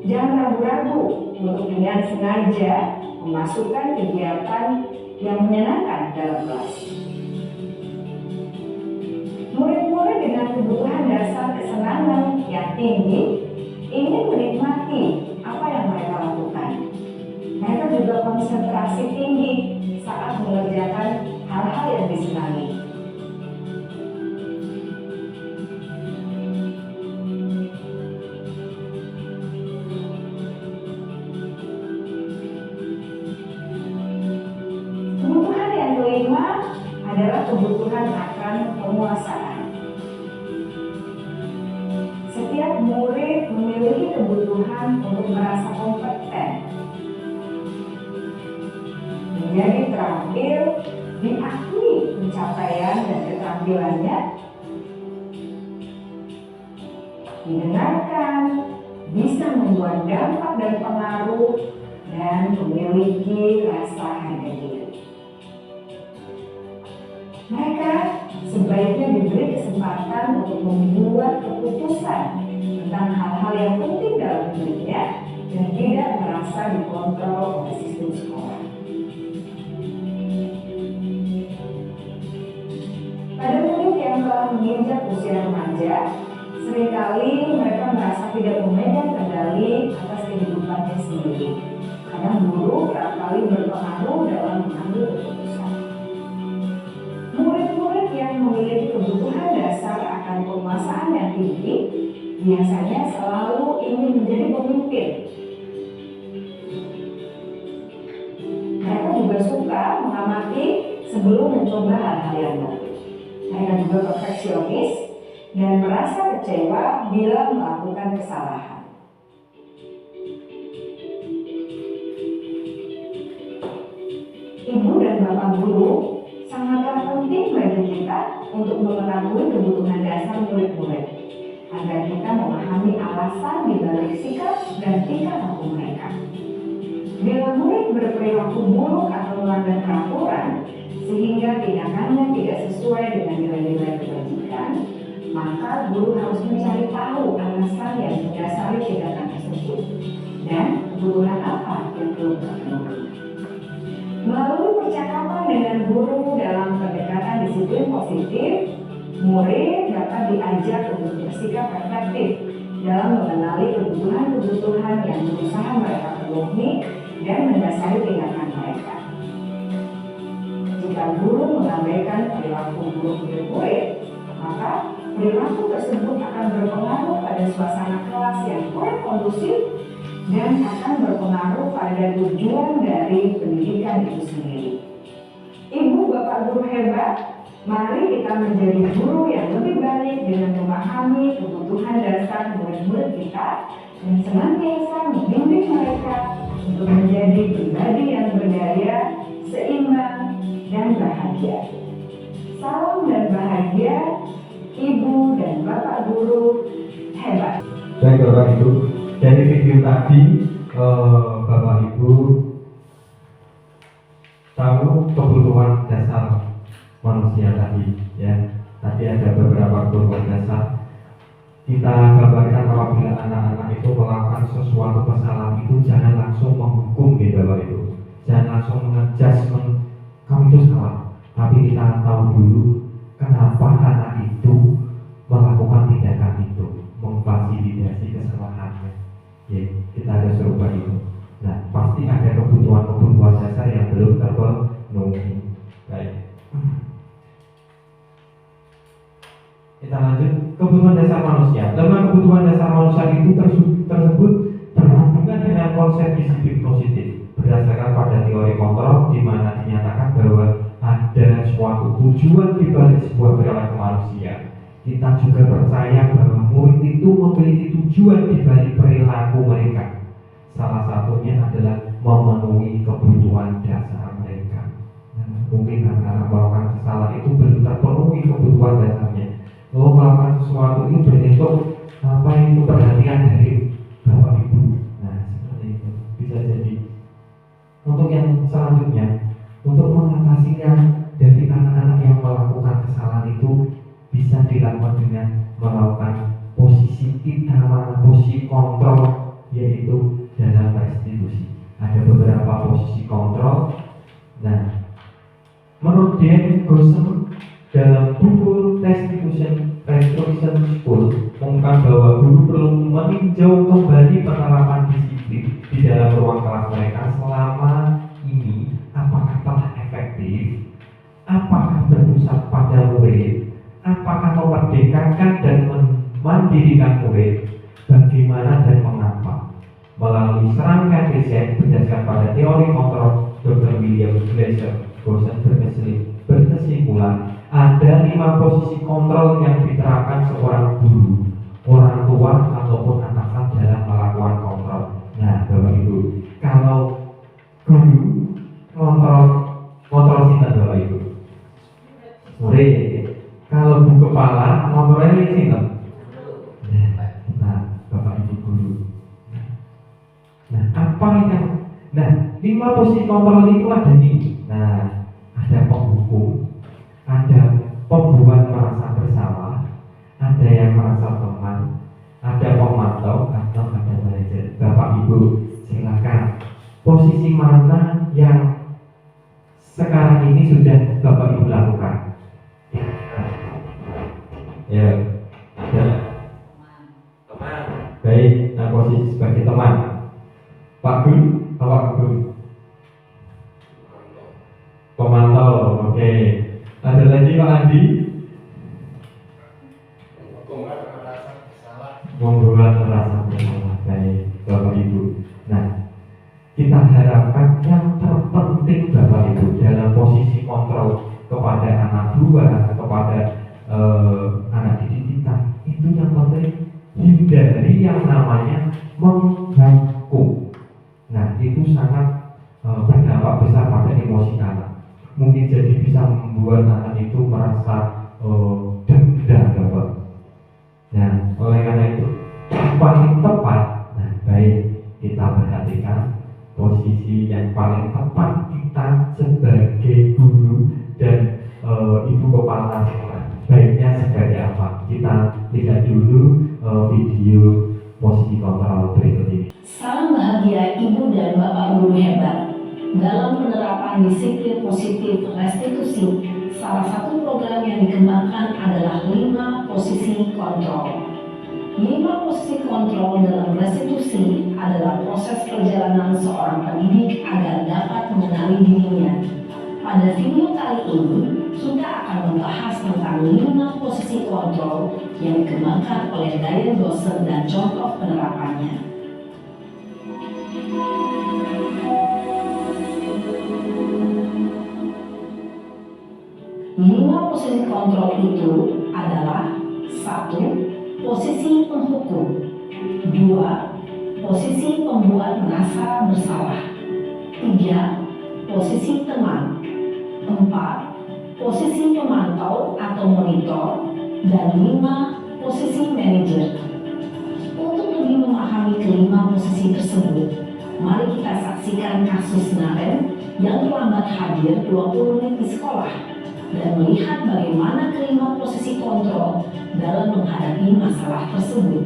jangan ragu-ragu untuk dengan sengaja memasukkan kegiatan yang menyenangkan dalam kelas. Murid-murid dengan kebutuhan dasar kesenangan yang tinggi ingin menikmati apa yang mereka lakukan. Mereka juga konsentrasi tinggi saat mengerjakan hal-hal yang disenangi. Kebutuhan yang kelima adalah kebutuhan akan penguasaan. Setiap murid memiliki kebutuhan untuk merasa kompeten, menjadi terampil, diakui pencapaian dan keterampilannya, didengarkan, bisa membuat dampak dan pengaruh, dan memiliki rasa harga diri. Mereka sebaiknya diberi kesempatan untuk membuat keputusan tentang hal-hal yang penting dalam hidupnya dan tidak merasa dikontrol oleh sistem sekolah. Pada murid yang telah menginjak usia remaja, seringkali mereka merasa tidak memegang kendali atas kehidupannya sendiri. Kadang guru kerap kali berpengaruh dalam mengambil keputusan. Murid-murid yang memiliki kebutuhan dasar akan penguasaan yang tinggi biasanya selalu ingin menjadi pemimpin. Mereka juga suka mengamati sebelum mencoba hal-hal yang baru. Mereka juga perfeksionis dan merasa kecewa bila melakukan kesalahan. Ibu dan Bapak guru sangatlah penting bagi kita untuk mengetahui kebutuhan dasar murid-murid agar kita memahami alasan di balik sikap dan tingkah laku mereka. Bila murid berperilaku buruk atau melanggar peraturan sehingga tindakannya tidak sesuai dengan nilai-nilai kebajikan, maka guru harus mencari tahu alasan yang mendasari tindakan tersebut dan kebutuhan apa yang belum terpenuhi. Melalui percakapan dengan guru dalam pendekatan disiplin positif, murid dapat diajak untuk bersikap efektif dalam mengenali kebutuhan-kebutuhan yang berusaha mereka penuhi dan mendasari tindakan mereka. Jika guru mengabaikan perilaku buruk murid, maka perilaku tersebut akan berpengaruh pada suasana kelas yang kurang kondusif dan akan berpengaruh pada tujuan dari pendidikan itu sendiri. Ibu bapak guru hebat, mari kita menjadi guru yang lebih baik dengan memahami kebutuhan dasar murid-murid kita dan senantiasa membimbing mereka untuk menjadi pribadi yang berdaya, seimbang, dan bahagia. Salam dan bahagia, Ibu dan Bapak Guru hebat. Baik Bapak Ibu, dari video tadi Bapak Ibu tahu kebutuhan dasar manusia tadi, ya. Tadi ada beberapa kebutuhan dasar. Kita gambarkan apabila anak-anak itu melakukan sesuatu kesalahan itu jangan langsung menghukum, gitu Bapak Ibu. Jangan langsung mengadjustment kamu itu salah. Tapi kita tahu dulu kenapa anak itu melakukan tindakan itu, memfasilitasi kesalahannya. Ya, kita harus rubah itu. Nah, pasti ada kebutuhan-kebutuhan dasar yang belum terpenuhi. Baik. Kita lanjut, kebutuhan dasar manusia. Lemah kebutuhan dasar manusia itu tersebut berhubungan dengan konsep disiplin positif berdasarkan pada teori kontrol, di mana dinyatakan bahwa ada suatu tujuan di balik sebuah perilaku manusia. Kita juga percaya bahwa murid itu memiliki tujuan di balik perilaku mereka. Salah satunya adalah memenuhi kebutuhan dasar mereka. Nah, mungkin anak-anak melakukan kesalahan itu belum terpenuhi kebutuhan dasarnya. Kalau melakukan sesuatu itu bentuk apa itu perhatian dari bapak ibu. Nah, seperti itu bisa jadi. Untuk yang selanjutnya, untuk mengatasi yang dari anak-anak yang melakukan kesalahan itu bisa dilakukan dengan melakukan posisi kita, posisi kontrol, yaitu dalam restitusi. Ada beberapa posisi kontrol. Nah, menurut Dan Gosem dalam buku Restitution School mengungkapkan bahwa guru perlu meninjau kembali penerapan disiplin di dalam ruang kelas mereka selama ini, apakah telah efektif, apakah berpusat pada murid, apakah memerdekakan dan memandirikan murid, bagaimana dan mengapa. Melalui serangkaian riset berdasarkan pada teori kontrol, Dr. William Glaser Gosen berkesimpulan ada 5 posisi kontrol yang diterapkan seorang guru, orang tua ataupun atasan dalam melakukan kontrol. Nah, Bapak Ibu, kalau guru kontrol sinten Bapak Ibu? Murid. Kalau bu kepala kontrolnya sinten? Nah, Bapak Ibu guru. Nah, apa yang 5 posisi kontrol itu ada nih. Nah, ada penghukum, ada pembuat merasa bersalah, ada yang merasa teman, ada pemantau, atau ada manajer. Bapak Ibu, silakan. Posisi mana yang sekarang ini sudah Bapak Ibu lakukan? Ya, teman. Baik, nah posisi sebagai teman. Pak Guru, Pak Guru. Pemantau, oke. Ada lagi Pak Andi? Membuat merasa bersalah. Baik, Bapak Ibu. Nah, kita harapkan yang terpenting Bapak Ibu dalam posisi kontrol kepada anak buah, kepada anak didik kita, itu yang penting hindari yang namanya menghukum. Nah, itu sangat berdampak besar pada emosi anak. Mungkin jadi bisa membuat anak itu merasa dendam, Bapak. Nah, oleh karena itu paling tepat, nah baik kita perhatikan posisi yang paling tepat kita sebagai guru dan ibu kepala sekolah. Baiknya sebagai apa? Kita lihat dulu video posisi kontrol berikut ini. Salam bahagia Ibu dan Bapak Guru hebat. Dalam penerapan disiplin positif restitusi, salah satu program yang dikembangkan adalah 5 posisi kontrol. 5 posisi kontrol dalam restitusi adalah proses perjalanan seorang pendidik agar dapat mengenali dirinya. Pada video kali ini, kita akan membahas tentang 5 posisi kontrol yang dikembangkan oleh Diane Gosen dan contoh penerapannya. 5 posisi kontrol itu adalah 1. Posisi penghukum, 2. Posisi pembuat merasa bersalah, 3. Posisi teman, 4. Posisi pemantau atau monitor, dan 5. Posisi manajer. Untuk lebih memahami kelima posisi tersebut, mari kita saksikan kasus Naren yang terlambat hadir 20 menit di sekolah dan melihat bagaimana kelima posisi kontrol dalam menghadapi masalah tersebut.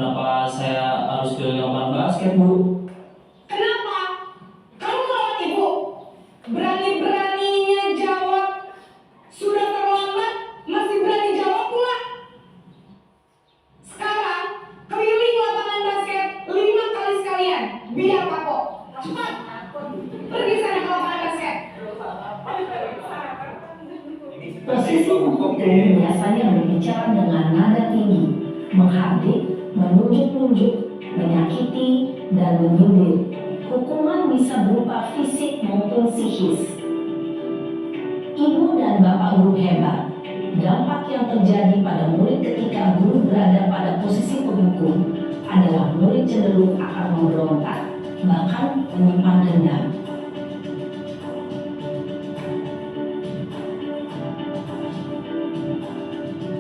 Kenapa saya harus ke lapangan basket, Bu? Kenapa? Kamu melawan ibu? Berani-beraninya jawab. Sudah terlambat, masih berani jawab pula. Sekarang, keliling lapangan basket 5 kali sekalian. Biar kapok. Cepat. Pergi sana ke lapangan basket. Posisi pemukul biasanya berbicara dengan nada tinggi, menghardik, menunjuk-nunjuk, menyakiti, dan menyindir. Hukuman bisa berupa fisik maupun psikis. Ibu dan bapak guru hebat. Dampak yang terjadi pada murid ketika guru berada pada posisi pemukul adalah murid cenderung akan memberontak, bahkan menyimpan dendam.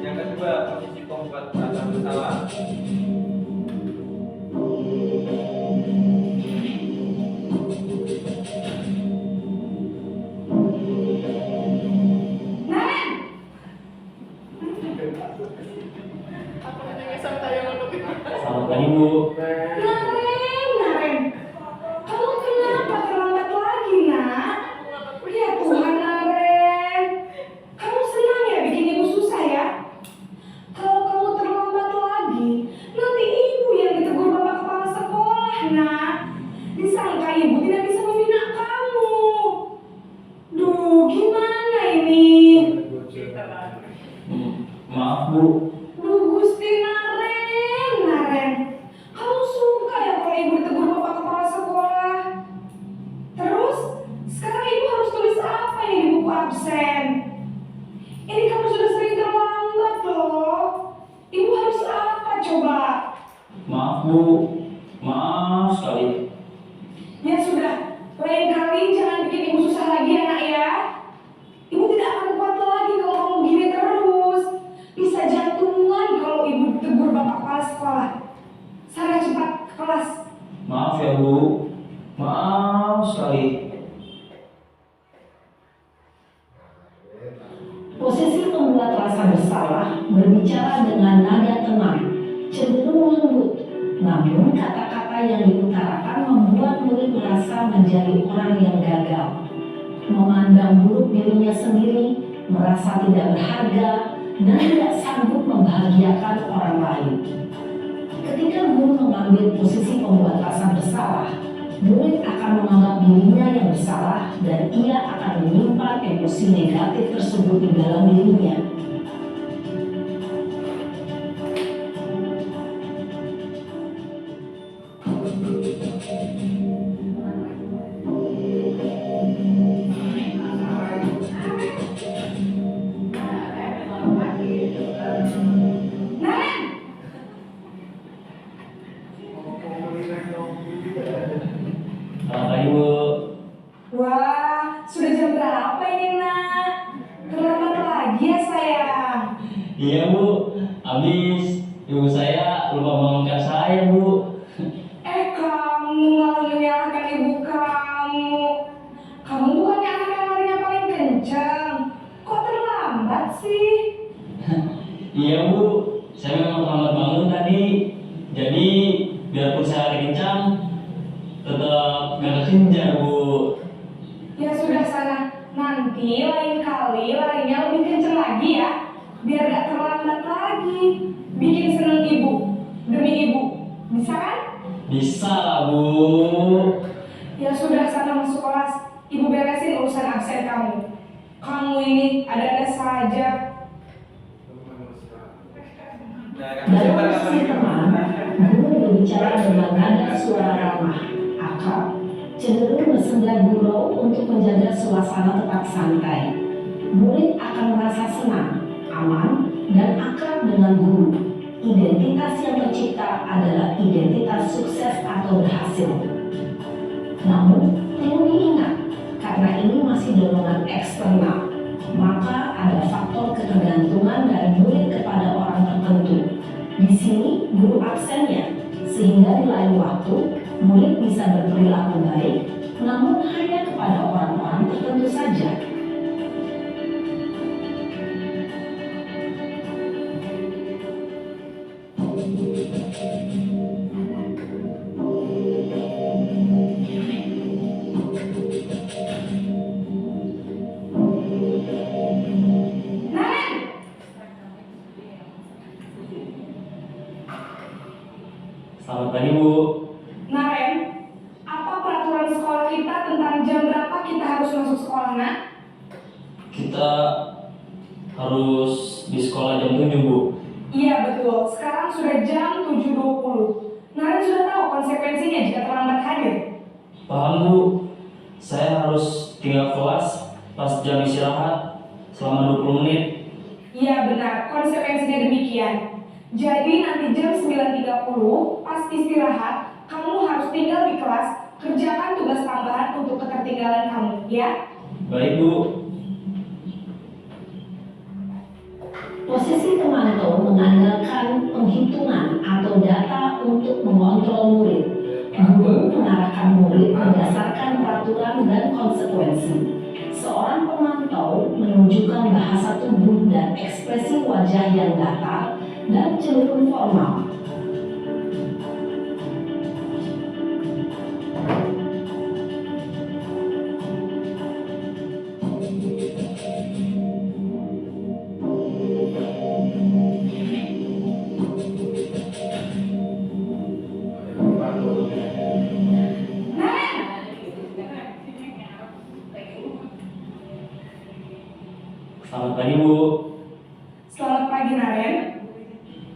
Yang kedua, posisi pembuat perasaan bersalah. Selamat pagi, Bu. Naren, kamu kenapa terlambat lagi, nak? Ya Tuhan, Naren. Kamu senang ya bikin ibu susah ya? Kalau kamu terlambat lagi, nanti ibu yang ditegur bapak kepala sekolah, nak. Disangka ibu tidak bisa membina kamu. Duh, gimana ini? Maaf, Bu. Duh, Gusti Naren. Kamu suka ya kalau ibu ditegur bapak kepala sekolah? Terus, sekarang ibu harus tulis apa ini di buku absen? Ini kamu sudah sering terlambat loh. Ibu harus apa coba? Maaf, Bu. Maaf sekali. Ya sudah, lain kali jangan bikin ibu susah lagi ya, nak ya. Ibu tidak akan kuat lagi kalau kamu begini terus. Bisa jantungan kalau ibu ditegur bapak kepala sekolah. Sana cepat ke kelas. Maaf ya, Bu. Maaf sekali. Posisi pembuat rasa bersalah berbicara dengan nada tenang, cenderung lembut. Namun kata-kata yang diutarakan membuat murid merasa menjadi orang yang gagal, memandang buruk dirinya sendiri, merasa tidak berharga, dan tidak sanggup membahagiakan orang lain. Ketika guru mengambil posisi pembuat rasa bersalah, murid akan menganggap dirinya yang bersalah dan ia akan menyimpan emosi negatif tersebut di dalam dirinya. Naren! Selamat pagi, Bu. Wah, sudah jam berapa ini, nak? Terlambat lagi ya, sayang. Iya, Bu. Habis ibu saya lupa membangunkan saya, Bu. Kamu malah menyalahkan ibu kamu. Kamu bukannya anak yang larinya paling kencang. Kok terlambat sih? Iya, Bu. Saya memang terlambat bangun tadi. Jadi, biarpun saya lari kencang, tetap gak kekejar, Bu. Ya sudah sana. Nanti lain kali larinya lebih kencang lagi ya. Biar gak terlambat lagi. Bikin seneng ibu. Demi ibu. Bisa kan? Bisa lah, Bu. Ya sudah sana masuk kelas. Ibu beresin urusan absen kamu. Kamu ini ada-ada saja. Dalam posisi teman, guru berbicara dengan nada suara ramah, akrab, cenderung bersenggah gurau untuk menjaga suasana tetap santai. Murid akan merasa senang, aman, dan akrab dengan guru. Identitas yang tercipta adalah identitas sukses atau berhasil. Namun, perlu diingat, karena ini masih dorongan eksternal, maka ada faktor ketergantungan dari murid kepada orang tertentu. Di sini, guru absennya, sehingga di lain waktu, murid bisa berperilaku baik, namun hanya kepada orang-orang tertentu saja. Selamat pagi Bu. Naren, apa peraturan sekolah kita tentang jam berapa kita harus masuk sekolah, nak? Kita harus di sekolah jam 7 Bu. Iya betul, sekarang sudah jam 7.20. Naren sudah tahu konsekuensinya jika terlambat hadir. Paham Bu, saya harus tinggal kelas pas jam istirahat selama 20 menit. Iya benar, konsekuensinya demikian. Jadi nanti jam 9.30 pas istirahat, kamu harus tinggal di kelas, kerjakan tugas tambahan untuk ketertinggalan kamu, ya? Baik Bu. Posisi pemantau mengandalkan penghitungan atau data untuk mengontrol murid. Guru mengarahkan murid berdasarkan peraturan dan konsekuensi. Seorang pemantau menunjukkan bahasa tubuh dan ekspresi wajah yang datar dan cenderung formal. Selamat pagi Bu. Selamat pagi Naren.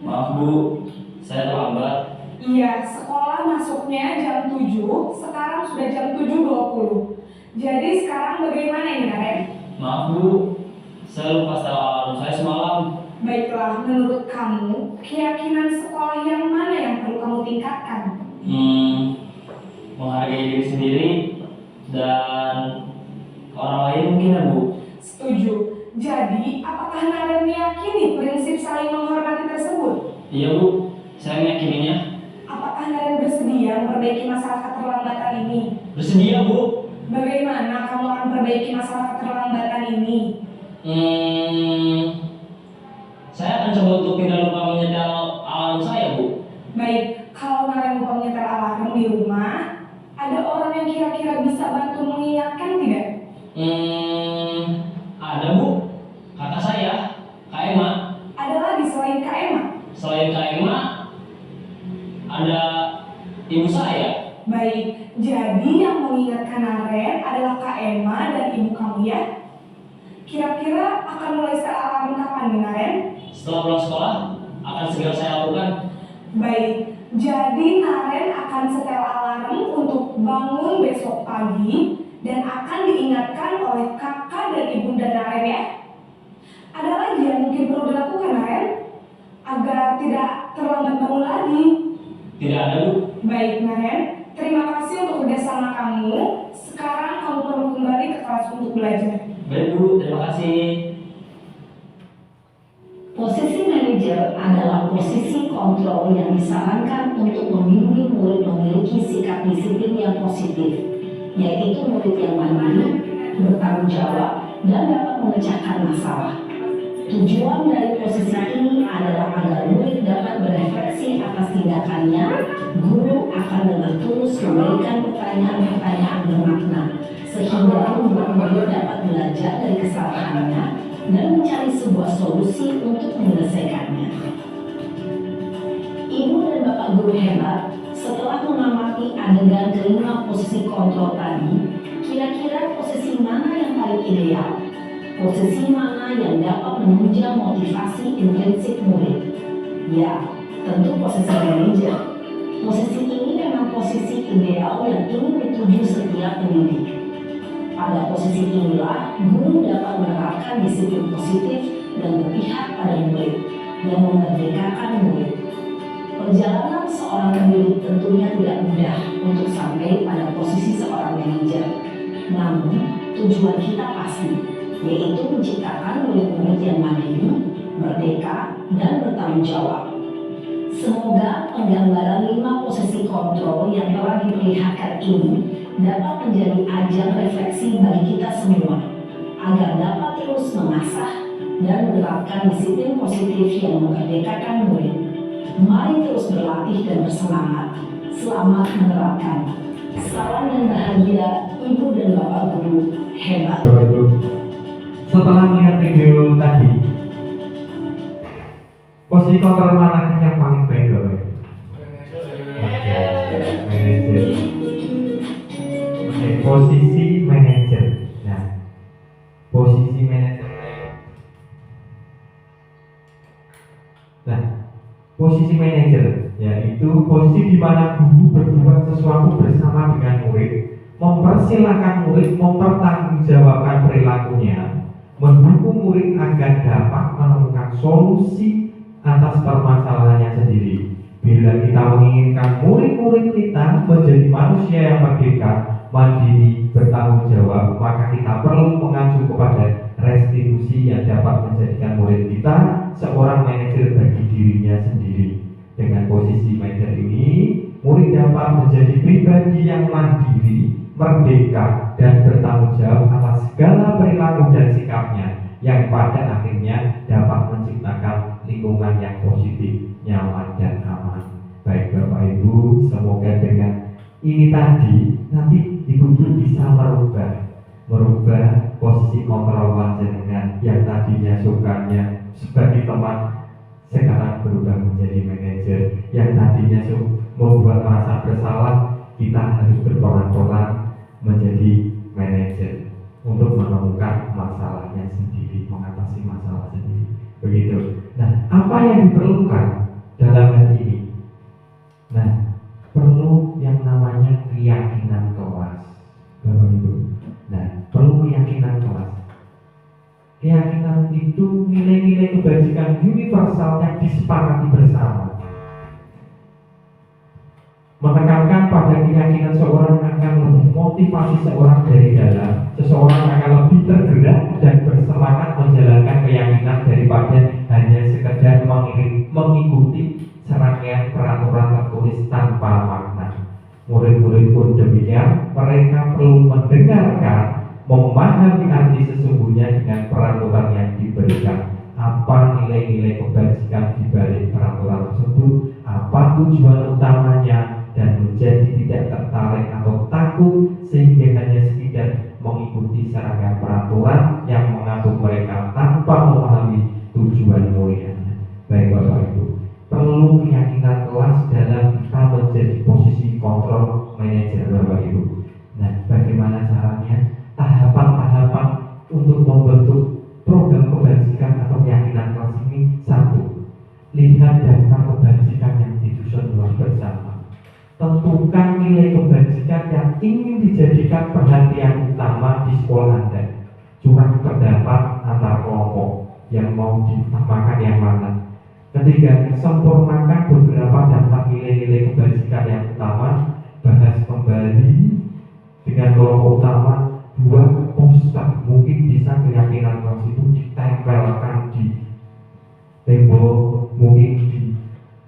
Maaf Bu, saya terlambat. Iya, sekolah masuknya jam 7, sekarang sudah jam 7.20. Jadi sekarang bagaimana ini Naren? Maaf Bu, saya lupa setel alarm saya semalam. Baiklah, menurut kamu, keyakinan sekolah yang mana yang perlu kamu tingkatkan? Menghargai diri sendiri dan orang lain mungkin ya Bu. Setuju. Jadi, apakah Naren meyakini prinsip saling menghormati tersebut? Iya Bu, saya meyakininya. Apakah Naren bersedia memperbaiki masalah keterlambatan ini? Bersedia Bu. Bagaimana kamu akan memperbaiki masalah keterlambatan ini? Saya akan coba untuk tidak lupa menyetel alarm saya Bu. Baik, kalau Naren lupa menyetel alarm di rumah, ada orang yang kira-kira bisa bantu mengingatkan tidak? Ada Bu, kakak saya, Kak Emma. Ada lagi selain Kak Emma? Selain Kak Emma, ada ibu saya. Baik, jadi yang mengingatkan Naren adalah Kak Emma dan ibu kamu ya? Kira-kira akan mulai setel alarm kapan nih Naren? Setelah pulang sekolah, akan segera saya lakukan. Baik, jadi Naren akan setel alarm untuk bangun besok pagi dan akan diingatkan oleh kakak dan ibunda Naren ya. Ada lagi yang mungkin perlu dilakukan Naren agar tidak terlambat bangun lagi? Tidak ada Bu. Baik Naren, terima kasih untuk kerjasama kamu. Sekarang kamu perlu kembali ke kelas untuk belajar. Baik Bu, terima kasih. Posisi manajer adalah posisi kontrol yang disarankan untuk membimbing murid memiliki sikap disiplin yang positif, yaitu murid yang mandiri, bertanggung jawab, dan dapat memecahkan masalah. Tujuan dari posisi ini adalah agar murid dapat berefleksi atas tindakannya. Guru akan dengan tulus memberikan pertanyaan-pertanyaan bermakna, sehingga membuat murid dapat belajar dari kesalahannya dan mencari sebuah solusi untuk menyelesaikannya. Ibu dan Bapak guru hebat, setelah mengamati adegan kelima posisi kontrol tadi, kira-kira posisi mana yang paling ideal? Posisi mana yang dapat menunjang motivasi intrinsik murid? Ya, tentu posisi manajer. Posisi ini memang posisi ideal yang ingin dituju setiap pendidik. Pada posisi inilah, guru dapat menerapkan disiplin positif dan berpihak pada murid, yang memerdekakan murid. Perjalanan seorang pendidik tentunya tidak mudah untuk sampai pada posisi seorang manajer. Namun, tujuan kita pasti, yaitu menciptakan murid-murid yang mandiri, merdeka, dan bertanggung jawab. Semoga penggambaran 5 posisi kontrol yang telah diperlihatkan ini dapat menjadi ajang refleksi bagi kita semua, agar dapat terus mengasah dan menerapkan disiplin positif yang memerdekakan murid. Mari terus berlatih dan bersemangat. Selamat menerapkan. Salam dan bahagia, Ibu dan Bapak Guru hebat. Setelah melihat video tadi, posisi kontrol mana yang paling baik Bapak? posisi manajer. Nah, posisi manajer. Nah, posisi manajer yaitu posisi di mana guru berbuat sesuatu bersama dengan murid, mempersilahkan murid mempertanggungjawabkan perilakunya, mendukung murid agar dapat menemukan solusi atas permasalahannya sendiri. Bila kita menginginkan murid-murid kita menjadi manusia yang merdeka, mandiri, bertanggung jawab, maka kita perlu mengacu kepada restitusi yang dapat menjadikan murid kita seorang manajer bagi dirinya sendiri. Dengan posisi manajer ini, murid dapat menjadi pribadi yang mandiri, merdeka, dan bertanggung jawab atas segala perilaku dan sikapnya, yang pada akhirnya dapat menciptakan lingkungan yang positif, nyaman, dan aman. Baik Bapak Ibu, semoga dengan ini tadi nanti Ibu bisa merubah posisi kontrol panjenengan yang tadinya sukanya sebagai teman, sekarang berubah menjadi manajer, yang tadinya membuat merasa bersalah, kita harus berperan-peran menjadi manajer untuk menemukan masalahnya sendiri, mengatasi masalah sendiri. Begitu. Nah, apa yang diperlukan dalam hal ini? Nah, perlu yang namanya keyakinan kelas, Bapak Ibu. Nah, perlu keyakinan kelas. Keyakinan itu nilai-nilai kebajikan universal yang disepakati bersama. Menekankan pada keyakinan seorang akan memotivasi seorang dari dalam, seseorang akan lebih tergerak dan bersemangat menjalankan keyakinan daripada hanya sekedar mengikuti serangkaian peraturan tertulis tanpa makna. Murid-murid pun demikian, mereka perlu mendengarkan, memahami arti sesungguhnya dengan peraturan yang diberikan. Apa nilai-nilai kebajikan di balik peraturan tersebut, apa tujuan utamanya, dan menjadi tidak tertarik atau takut sehingga hanya sekedar mengikuti serangkaian peraturan yang mengatur mereka tanpa memahami tujuan mulianya. Baik Bapak Ibu, perlu keyakinan kelas dalam kita menjadi posisi kontrol manajer Bapak Ibu. Nah, bagaimana caranya? Tahapan-tahapan untuk membentuk program kebajikan atau keyakinan kelas ini: satu, lihat daftar kebajikan yang disusun bersama. Tentukan nilai kebajikan yang ingin dijadikan perhatian utama di sekolah Anda. Curah pendapat antar kelompok yang mau diutamakan yang mana. Ketiga, sempurnakan beberapa daftar nilai-nilai kebajikan yang utama. Bahas kembali dengan kelompok utama. Buat poster, mungkin bisa keyakinan kelas itu ditempelkan di tembok, mungkin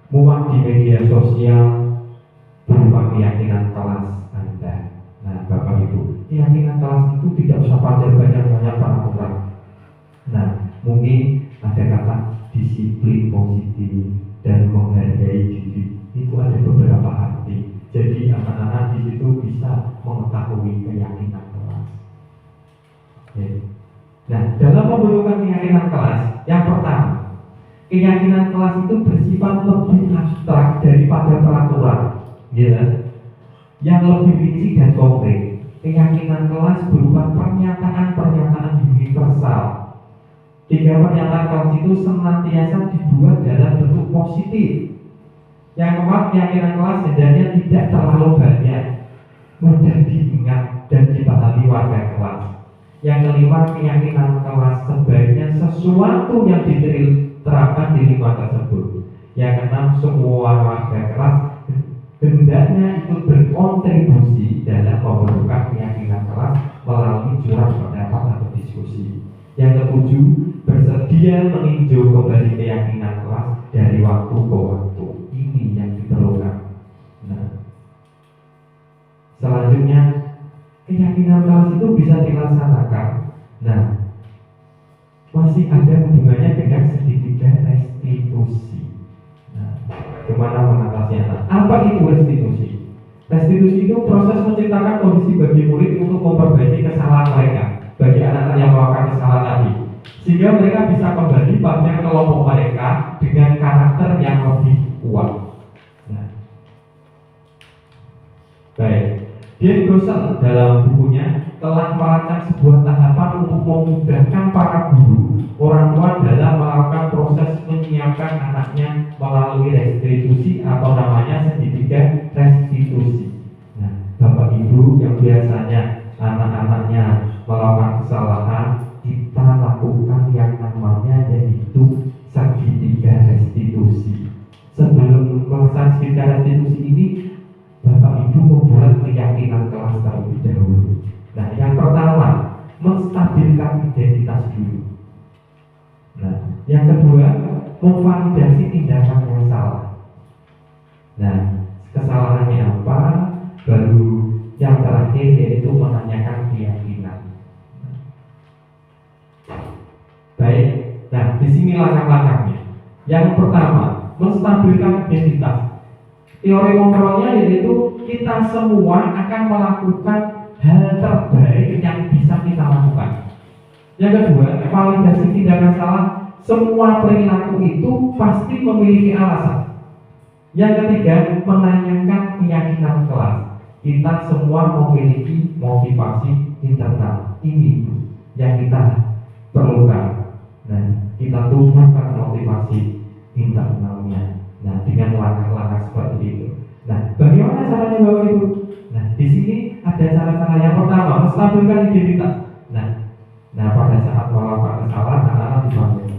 muat di media sosial berupa keyakinan kelas Anda. Nah, Bapak Ibu, keyakinan kelas itu tidak usah banyak-banyak peraturan. Nah, mungkin ada kata disiplin positif dan menghargai diri. Itu ada beberapa arti. Jadi anak-anak di situ bisa mengetahui keyakinan kelas. Nah, dalam pembentukan keyakinan kelas, yang pertama, keyakinan kelas itu bersifat lebih abstrak daripada peraturan, ya. Yang lebih rinci dan konkret. Keyakinan kelas berupa pernyataan-pernyataan universal. 3 pernyataan kelas itu senantiasa dibuat dalam bentuk positif. Yang keempat, keyakinan kelas sebenarnya tidak terlalu banyak, mudah diingat dan dipahami warga kelas. Yang kelima, keyakinan kelas sebaiknya sesuatu yang diterapkan di lingkungan tersebut. Yang keenam, semua warga kelas hendaknya ikut berkontribusi dalam pembentukan keyakinan kelas melalui curah pendapat atau diskusi. Yang ketujuh, bersedia meninjau kembali keyakinan kelas dari waktu ke waktu. Ini yang diperlukan. Nah, selanjutnya, keyakinan kelas itu bisa dilaksanakan. Nah, masih ada hubungannya dengan segitiga restitusi. Nah, kemana mengatasinya? Apa itu restitusi? Restitusi itu proses menciptakan kondisi bagi murid untuk memperbaiki kesalahan mereka, bagi anak-anak yang melakukan kesalahan tadi, sehingga mereka bisa kembali pada kelompok mereka dengan karakter yang lebih kuat. Nah, baik. Dia Gossel dalam bukunya telah merancang sebuah tahapan untuk memudahkan para guru, orang tua dalam melakukan proses menyiapkan anaknya melalui restitusi atau namanya segitiga restitusi. Nah, Bapak Ibu yang biasanya anak-anaknya melakukan kesalahan, kita lakukan yang namanya yaitu segitiga restitusi. Sebelum melaksanakan segitiga restitusi ini, Bapak Ibu membuat keyakinan kelas terlebih dahulu. Nah, yang pertama, menstabilkan identitas dulu. Nah, yang kedua, memvalidasi tindakan yang salah. Nah, kesalahannya apa? Baru yang terakhir yaitu menanyakan keyakinan. Baik, nah di sini langkah-langkahnya. Yang pertama, menstabilkan identitas. Teori kontrolnya yaitu kita semua akan melakukan hal terbaik yang bisa kita lakukan. Yang kedua, validasi tindakan salah. Semua perilaku itu pasti memiliki alasan. Yang ketiga, menanyakan keyakinan kelas. Kita semua memiliki motivasi internal. Ini yang kita perlukan. Nah, kita tumbuhkan motivasi internalnya. Nah, dengan langkah-langkah seperti itu. Nah, bagaimana caranya Bapak Ibu? Nah, di sini ada cara-cara. Yang pertama, menstabilkan identitas. Nah, pada saat melakukan kesalahan, anak-anak dipanggil.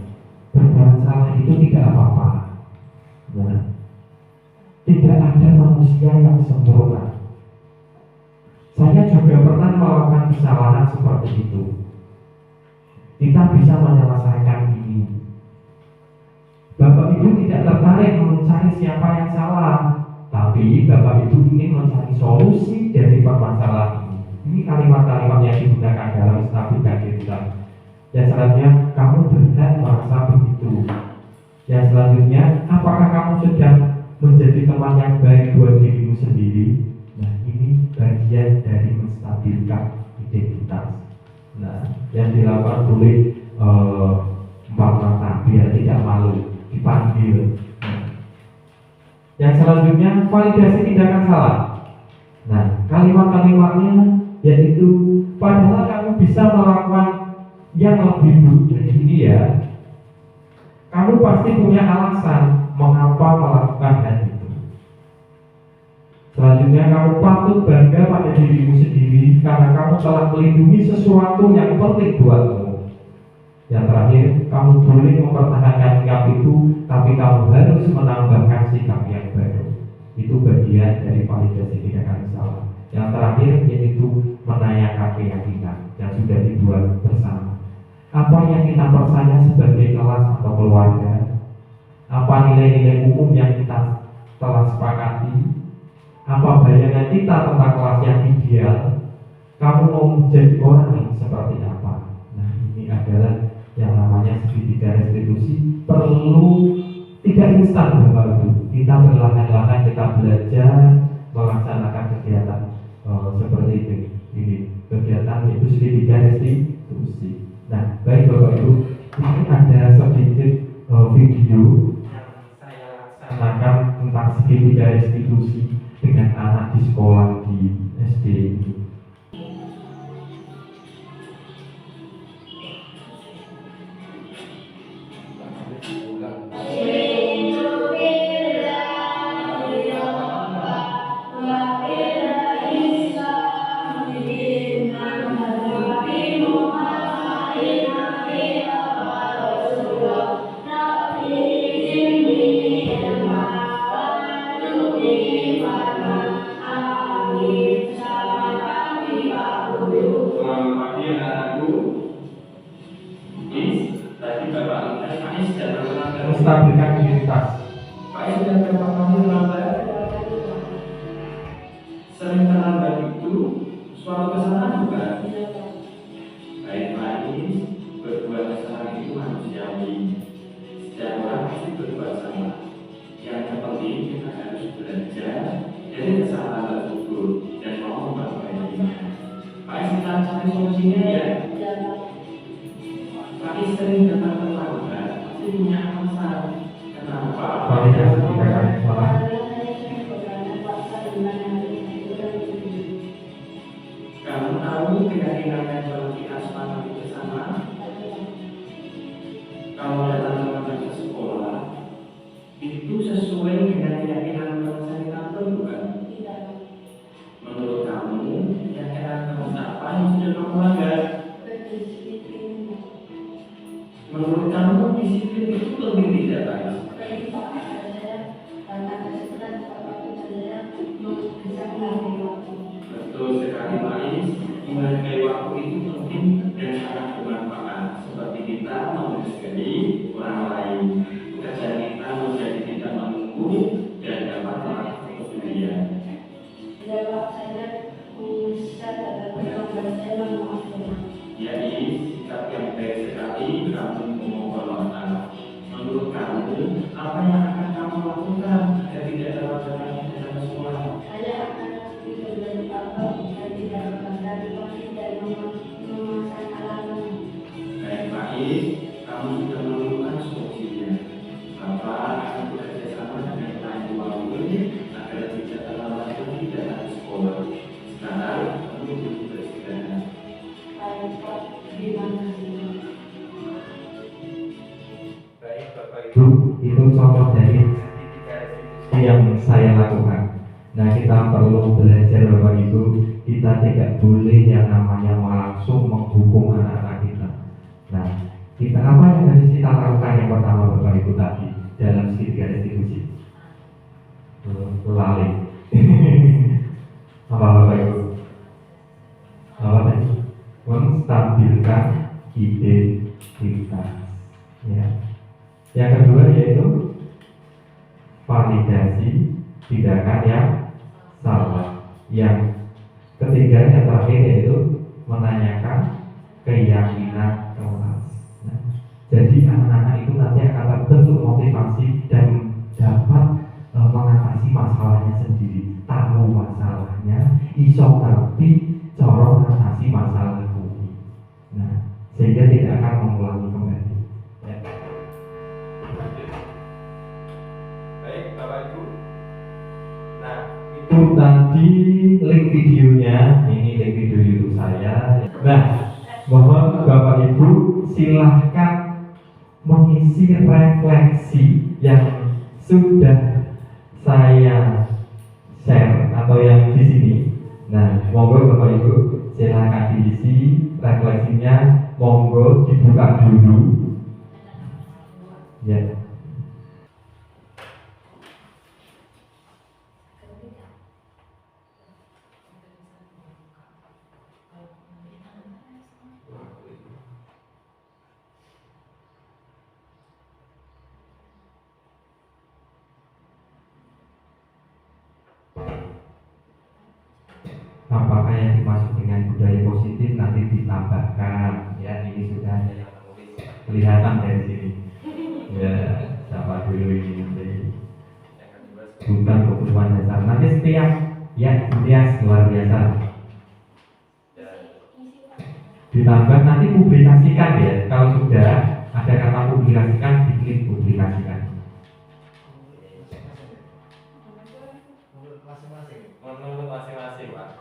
Berbuat salah itu tidak apa-apa. Nah, tidak ada manusia yang sempurna. Saya juga pernah melakukan kesalahan seperti itu. Kita bisa menyelesaikan ini. Bapak Ibu tidak tertarik mencari siapa yang salah, tapi Bapak Ibu ingin mencari solusi dari permasalahan ini. Ini kalimat-kalimat yang digunakan dalam stabilitas identitas. Yang selanjutnya, kamu berhak merasa begitu. Yang selanjutnya, apakah kamu sedang menjadi teman yang baik buat dirimu sendiri? Nah, ini bagian dari menstabilkan identitas. Nah, yang dilakukan oleh empat mata biar tidak malu dipanggil. Yang selanjutnya, validasi tindakan salah. Nah, kalimat-kalimatnya yaitu padahal kamu bisa melakukan yang lebih buruk dari ini ya. Kamu pasti punya alasan mengapa melakukan hal itu. Selanjutnya, kamu patut bangga pada dirimu sendiri karena kamu telah melindungi sesuatu yang penting buatmu. Yang terakhir, kamu boleh mempertahankan sikap itu, tapi kamu harus menambahkan sikap yang baru. Itu bagian dari validasi tindakan salah. Yang terakhir yaitu menanyakan keyakinan yang sudah dibuat bersama. Apa yang kita percaya sebagai kelas atau keluarga? Apa nilai-nilai umum yang kita telah sepakati? Apa bayangan kita tentang kelas yang ideal? Kamu mau menjadi orang yang seperti apa? Nah, ini adalah yang namanya segitiga restitusi. Perlu tidak instan Bapak Ibu. Kita perlahan-lahan kita belajar melaksanakan kegiatan seperti itu. Ini kegiatan itu segitiga restitusi. Nah, baik Bapak Ibu, ini ada sedikit video yang saya laksanakan tentang segitiga restitusi dengan anak di sekolah di SD ini. Menstabilkan identitas. Pak sudah berapa kali lambat? Sering terlambat itu suatu kesalahan bukan? Baik Manis, berbuat kesalahan itu manusiawi. Setiap orang pasti berbuat salah. Yang terpenting kita harus belajar dari kesalahan tersebut dan mau memperbaikinya. Pak kita cari solusinya ya. Pak sering datang terlambat, pasti punya alasan. Kenapa? Validasi tindakan salah. menghargai waktu. Betul sekali Pak Is, menghargai waktu itu penting dan sangat bermanfaat. Seperti kita menghargai orang lain, pekerjaan kita menjadi tidak menunggu dan dapat melakukan kepedulian. Jawab saya dan saya memaafkan. Ya Is, sikap yang baik sekali kamu memohon maaf. Menurut kamu, apa yang akan kamu lakukan agar tidak ada wacana dalam sekolah? Saya akan tidak menjadi apa dan tidak dari konflik dan memasang alarm. Baik Pak Is, kamu sudah menemukan solusinya. Bapak akan bekerja sama dengan orang tua murid agar tidak terlambat lagi dalam sekolah. Sekarang kamu perlu beristirahat. Baik Pak, terima kasih. Baik Bapak Ibu, itu contoh dari yang saya lakukan. Nah, kita perlu belajar Bapak Ibu, kita tidak boleh yang namanya langsung menghukum anak-anak kita. Nah, kita apa yang harus kita lakukan yang pertama Bapak Ibu tadi dalam segitiga restitusi? Lali. Apa Bapak Ibu? Apa tadi? Menstabilkan identitas. Ya. Yang kedua yaitu validasi tindakan yang salah. Yang ketiga yang terakhir yaitu menanyakan keyakinan kelas. Nah, jadi anak-anak itu nanti akan terbentuk motivasi dan dapat mengatasi masalahnya sendiri, tahu masalahnya, iso ngerti cara mengatasi masalah itu. Nah, sehingga tidak akan mengulangi kembali. Ya. Baik Bapak Ibu. Nah, itu tadi link videonya, ini link video YouTube saya. Nah, mohon Bapak Ibu silahkan mengisi refleksi yang sudah saya share atau yang di sini. Nah, monggo Bapak Ibu silahkan diisi refleksinya, monggo dibuka dulu. Ya. Apakah yang dimaksud dengan budaya positif nanti ditambahkan? Ya, ini sudah ada yang menulis kelihatan dari sini. Ya, siapa dulu ini nanti? Bukan kebutuhan dasar. Nanti setiap luar biasa. Ditambah nanti publikasikan ya. Kalau sudah ada kata publikasikan, diklik publikasikan. Menurut masing-masing, Pak.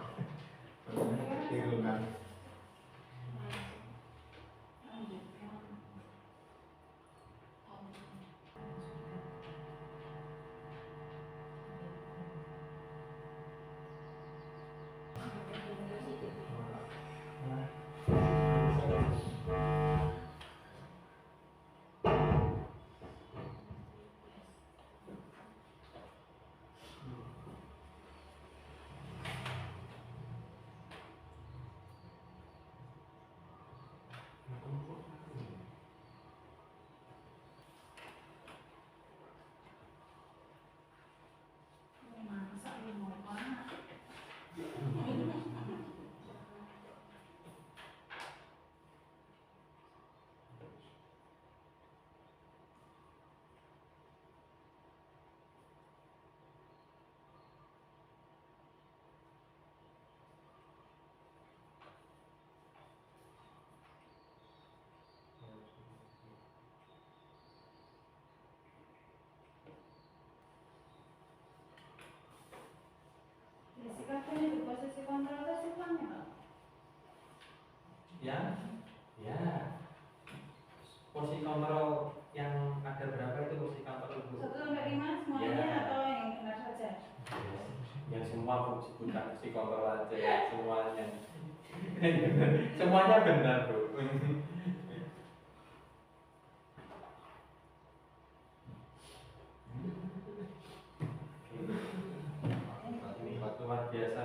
Sikapnya di posisi kontrol itu sifatnya Pak? Ya. Posisi kontrol yang ada berapa itu posisi kontrol itu? 1 sampai 5 semuanya Ya. atau yang benar saja? Yang semua bukan posisi kontrol aja, semuanya. Semuanya benar, Bro. Ini waktu luar biasa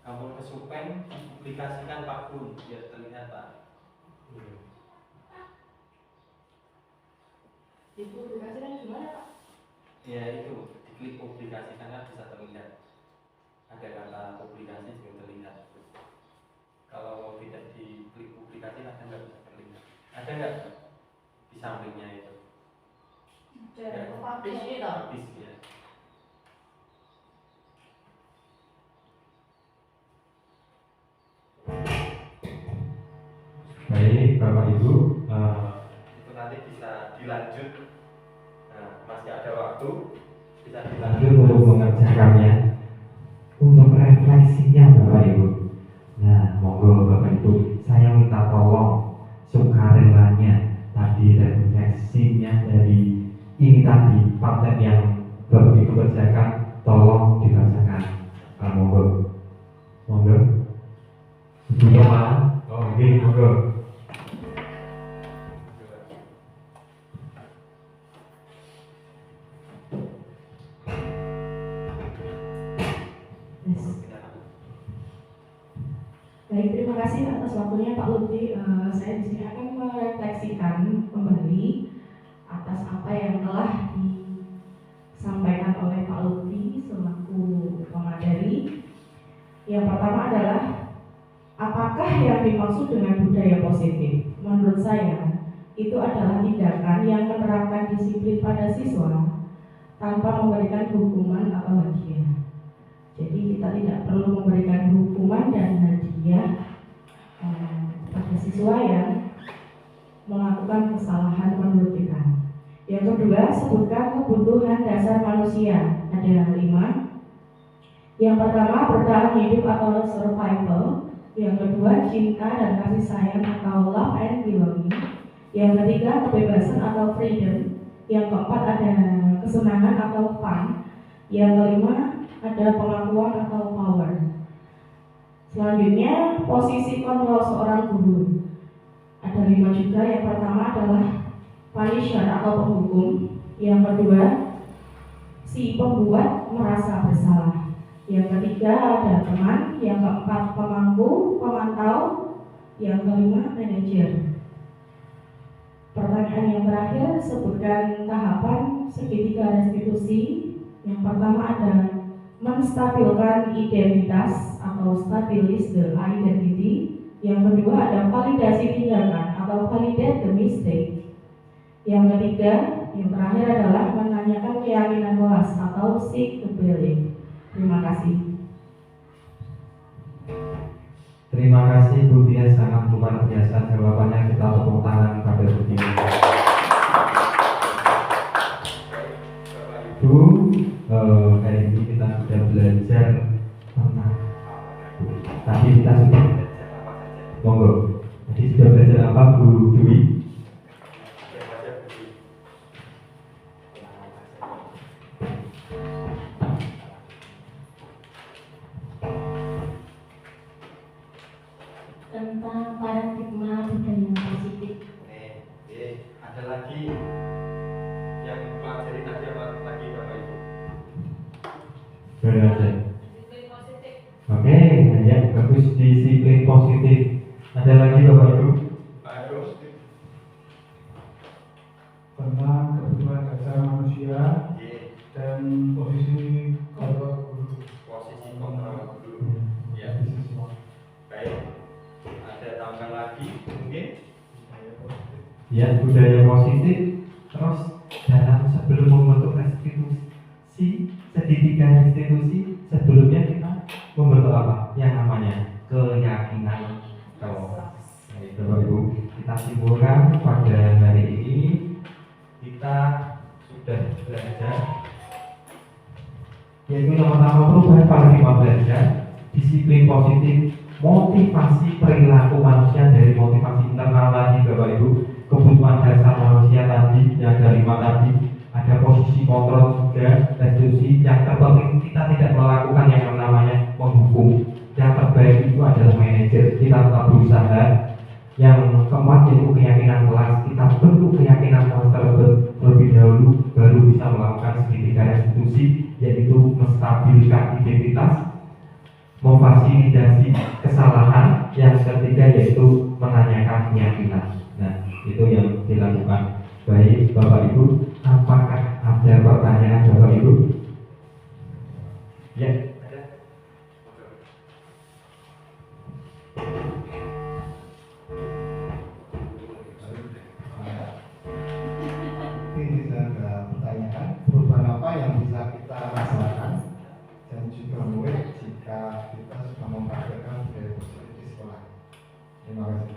Kampung Kesupen publikasikan Pak Bun, biar terlihat Pak. Dipublikasikan gimana Pak? Ya itu, diklik publikasikan kan bisa terlihat. Ada kata publikasi juga terlihat. Kalau tidak diklik publikasi kan nggak bisa terlihat. Ada nggak di sampingnya itu? Ada publish itu. Habis ya. Baik Bapak Ibu, itu nanti bisa dilanjut. Masih ada waktu, bisa dilanjut untuk mengerjakannya, untuk refleksinya Bapak Ibu. Nah, monggo Bapak Ibu, saya minta tolong sukarelanya tadi refleksinya dari ini tadi paten yang Bapak Ibu kerjakan, tolong dibacakan. Monggo, monggo. Ibu Kepala, oh ini monggo. Baik, terima kasih atas waktunya Pak Lutfi. Saya di sini akan merefleksikan kembali atas apa yang telah disampaikan oleh Pak Lutfi selaku pemateri. Yang pertama adalah apakah yang dimaksud dengan budaya positif? Menurut saya itu adalah tindakan yang menerapkan disiplin pada siswa tanpa memberikan hukuman atau hadiah. Jadi kita tidak perlu memberikan hukuman dan hadiah pada siswa yang melakukan kesalahan menurut kita. Yang kedua, sebutkan kebutuhan dasar manusia. Ada 5. Yang pertama, bertahan hidup atau survival. Yang kedua, cinta dan kasih sayang atau love and belonging. Yang ketiga, kebebasan atau freedom. Yang keempat, ada kesenangan atau fun. Yang kelima, ada pengakuan atau power. Selanjutnya, posisi kontrol seorang guru. Ada 5 juga. Yang pertama adalah punisher atau penghukum. Yang kedua, si pembuat merasa bersalah. Yang ketiga, ada teman. Yang keempat, pemangku, pemantau. Yang kelima, manajer. Pertanyaan yang terakhir, sebutkan tahapan segitiga restitusi. Yang pertama ada menstabilkan identitas atau stabilize the identity. Yang kedua ada validasi tindakan atau validate the mistake. Yang ketiga, yang terakhir adalah menanyakan keyakinan kelas atau seek the belief. Terima kasih. Terima kasih Bu Tia, sangat luar biasa jawabannya. Kita tepuk tangan pada Bu Tia. Ibu, hari ini kita sudah belajar tentang tadi kita sudah belajar apa saja. Monggo. Tadi sudah belajar apa Bu Dwi? Tentang paradigma budaya positif. Ada lagi yang pelajari tadi apa lagi Bapak Ibu? Belajar. Disiplin positif. Oke, ya bagus, disiplin positif. Ada lagi Bapak Ibu? Tentang kebutuhan dasar manusia dan posisi kontrol guru. Posisi kontrol guru. Ya. Baik. Ada tambahan lagi mungkin? Ya, budaya positif. Terus dalam sebelum membentuk restitusi, segitiga restitusi, sebelumnya kita membentuk apa? Yang namanya keyakinan kelas. Baik, Bapak Ibu, kita simpulkan pada hari ini kita sudah belajar, yaitu yang pertama perubahan paradigma belajar, disiplin positif, motivasi perilaku manusia dari motivasi internal lagi Bapak Ibu, kebutuhan dasar manusia tadi yang ada 5 tadi, ada posisi kontrol juga, restitusi. Yang terpenting kita tidak melakukan yang namanya menghukum. Yang terbaik itu adalah manajer, kita tetap berusaha. Yang keempat yaitu keyakinan kelas, kita bentuk keyakinan kelas terlebih dahulu, baru bisa melakukan segitiga restitusi, yaitu menstabilkan identitas, memfasilitasi kesalahan, yang ketiga yaitu menanyakan keyakinan. Nah, itu yang dilakukan. Baik Bapak Ibu, apakah ada pertanyaan Bapak Ibu? Ya, ada. Ini saya ada pertanyaan, perubahan apa yang bisa kita rasakan dan juga mulai jika kita sudah mempraktekkan budaya positif di sekolah? Terima kasih.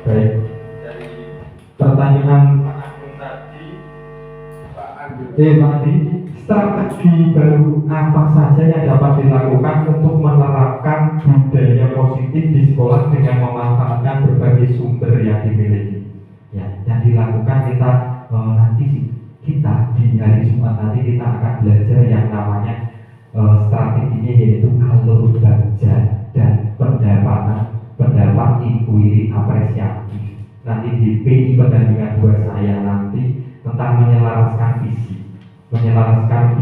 Baik. Dari pertanyaan Pak Agung tadi, Pak Agung. tadi, strategi baru apa saja yang dapat dilakukan untuk menerapkan budaya positif di sekolah dengan memanfaatkan berbagai sumber yang dimiliki? Ya, yang dilakukan kita nanti sih, kita di hari Jumat nanti kita akan belajar yang namanya strateginya yaitu alur baca dan pendapat inquiry apresiatif. Nanti di PI pendampingan buat saya nanti tentang menyelaraskan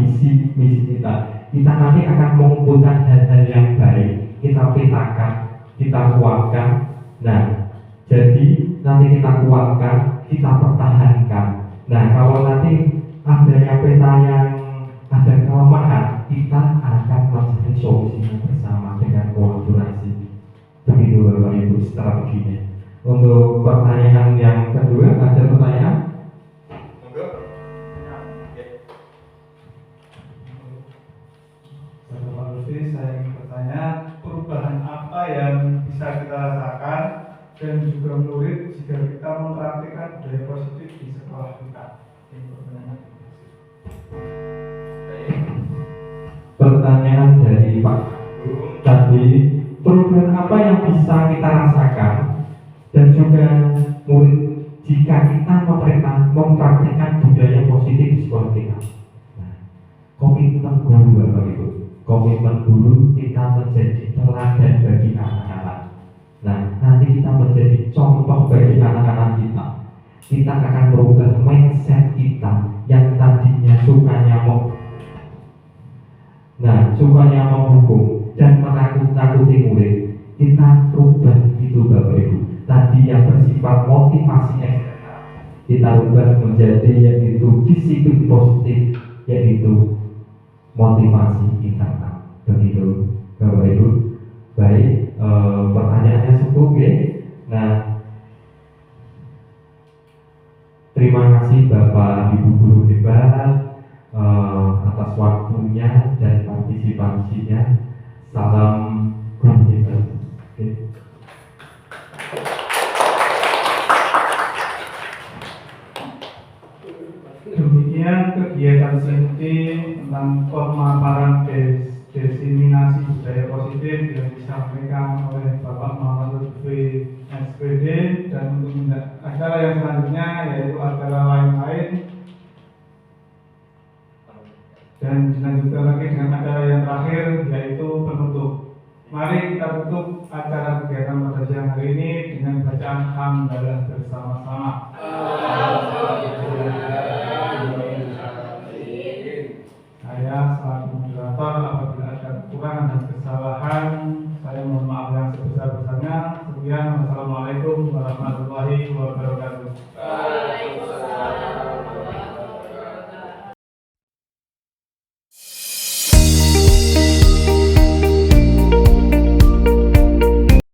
visi misi kita. Kita nanti akan mengumpulkan hal-hal yang baik, kita petakan, kita kuatkan. Nah, jadi nanti kita kuatkan, kita pertahankan. Nah, kalau nanti adanya peta yang ada kelemahan, kita akan mencari solusinya bersama dengan kolaborasi. Begitu Bapak Ibu strateginya. Untuk pertanyaan yang kedua, ada pertanyaan? Monggo. Bapak Lutfi, saya ingin bertanya, perubahan apa yang bisa kita rasakan dan juga murid jika kita mempraktikkan budaya positif di sekolah kita? Ini pertanyaan. Pertanyaan dari Pak tadi, perubahan apa yang bisa kita rasakan dan juga murid jika kita mempraktikkan budaya positif di sekolah kita? Nah, komitmen guru Bapak Ibu, komitmen guru kita menjadi teladan bagi anak-anak. Nah, nanti kita menjadi contoh bagi anak-anak kita. Kita akan merubah mindset kita yang tadinya sukanya menghukum dan menakut-nakuti murid. Kita rubah itu Bapak Ibu. Tadi yang bersifat motivasi eksternal, kita rubah menjadi yaitu disiplin positif, yaitu motivasi internal. Begitu Bapak Ibu. Baik, pertanyaannya cukup ya. Nah, terima kasih Bapak Ibu guru hebat atas waktunya dan partisipasinya. Salam guru hebat. Demikian kegiatan inti tentang pemaparan diseminasi budaya positif yang disampaikan oleh Bapak Muhammad Lutfi SPD, dan untuk acara yang selanjutnya yaitu acara lain-lain, dan dilanjutkan lagi dengan acara yang terakhir yaitu penutup. Mari kita tutup acara kegiatan pada siang hari ini dengan bacaan hamdalah bersama-sama. Saya selaku moderator, apabila ada kekurangan dan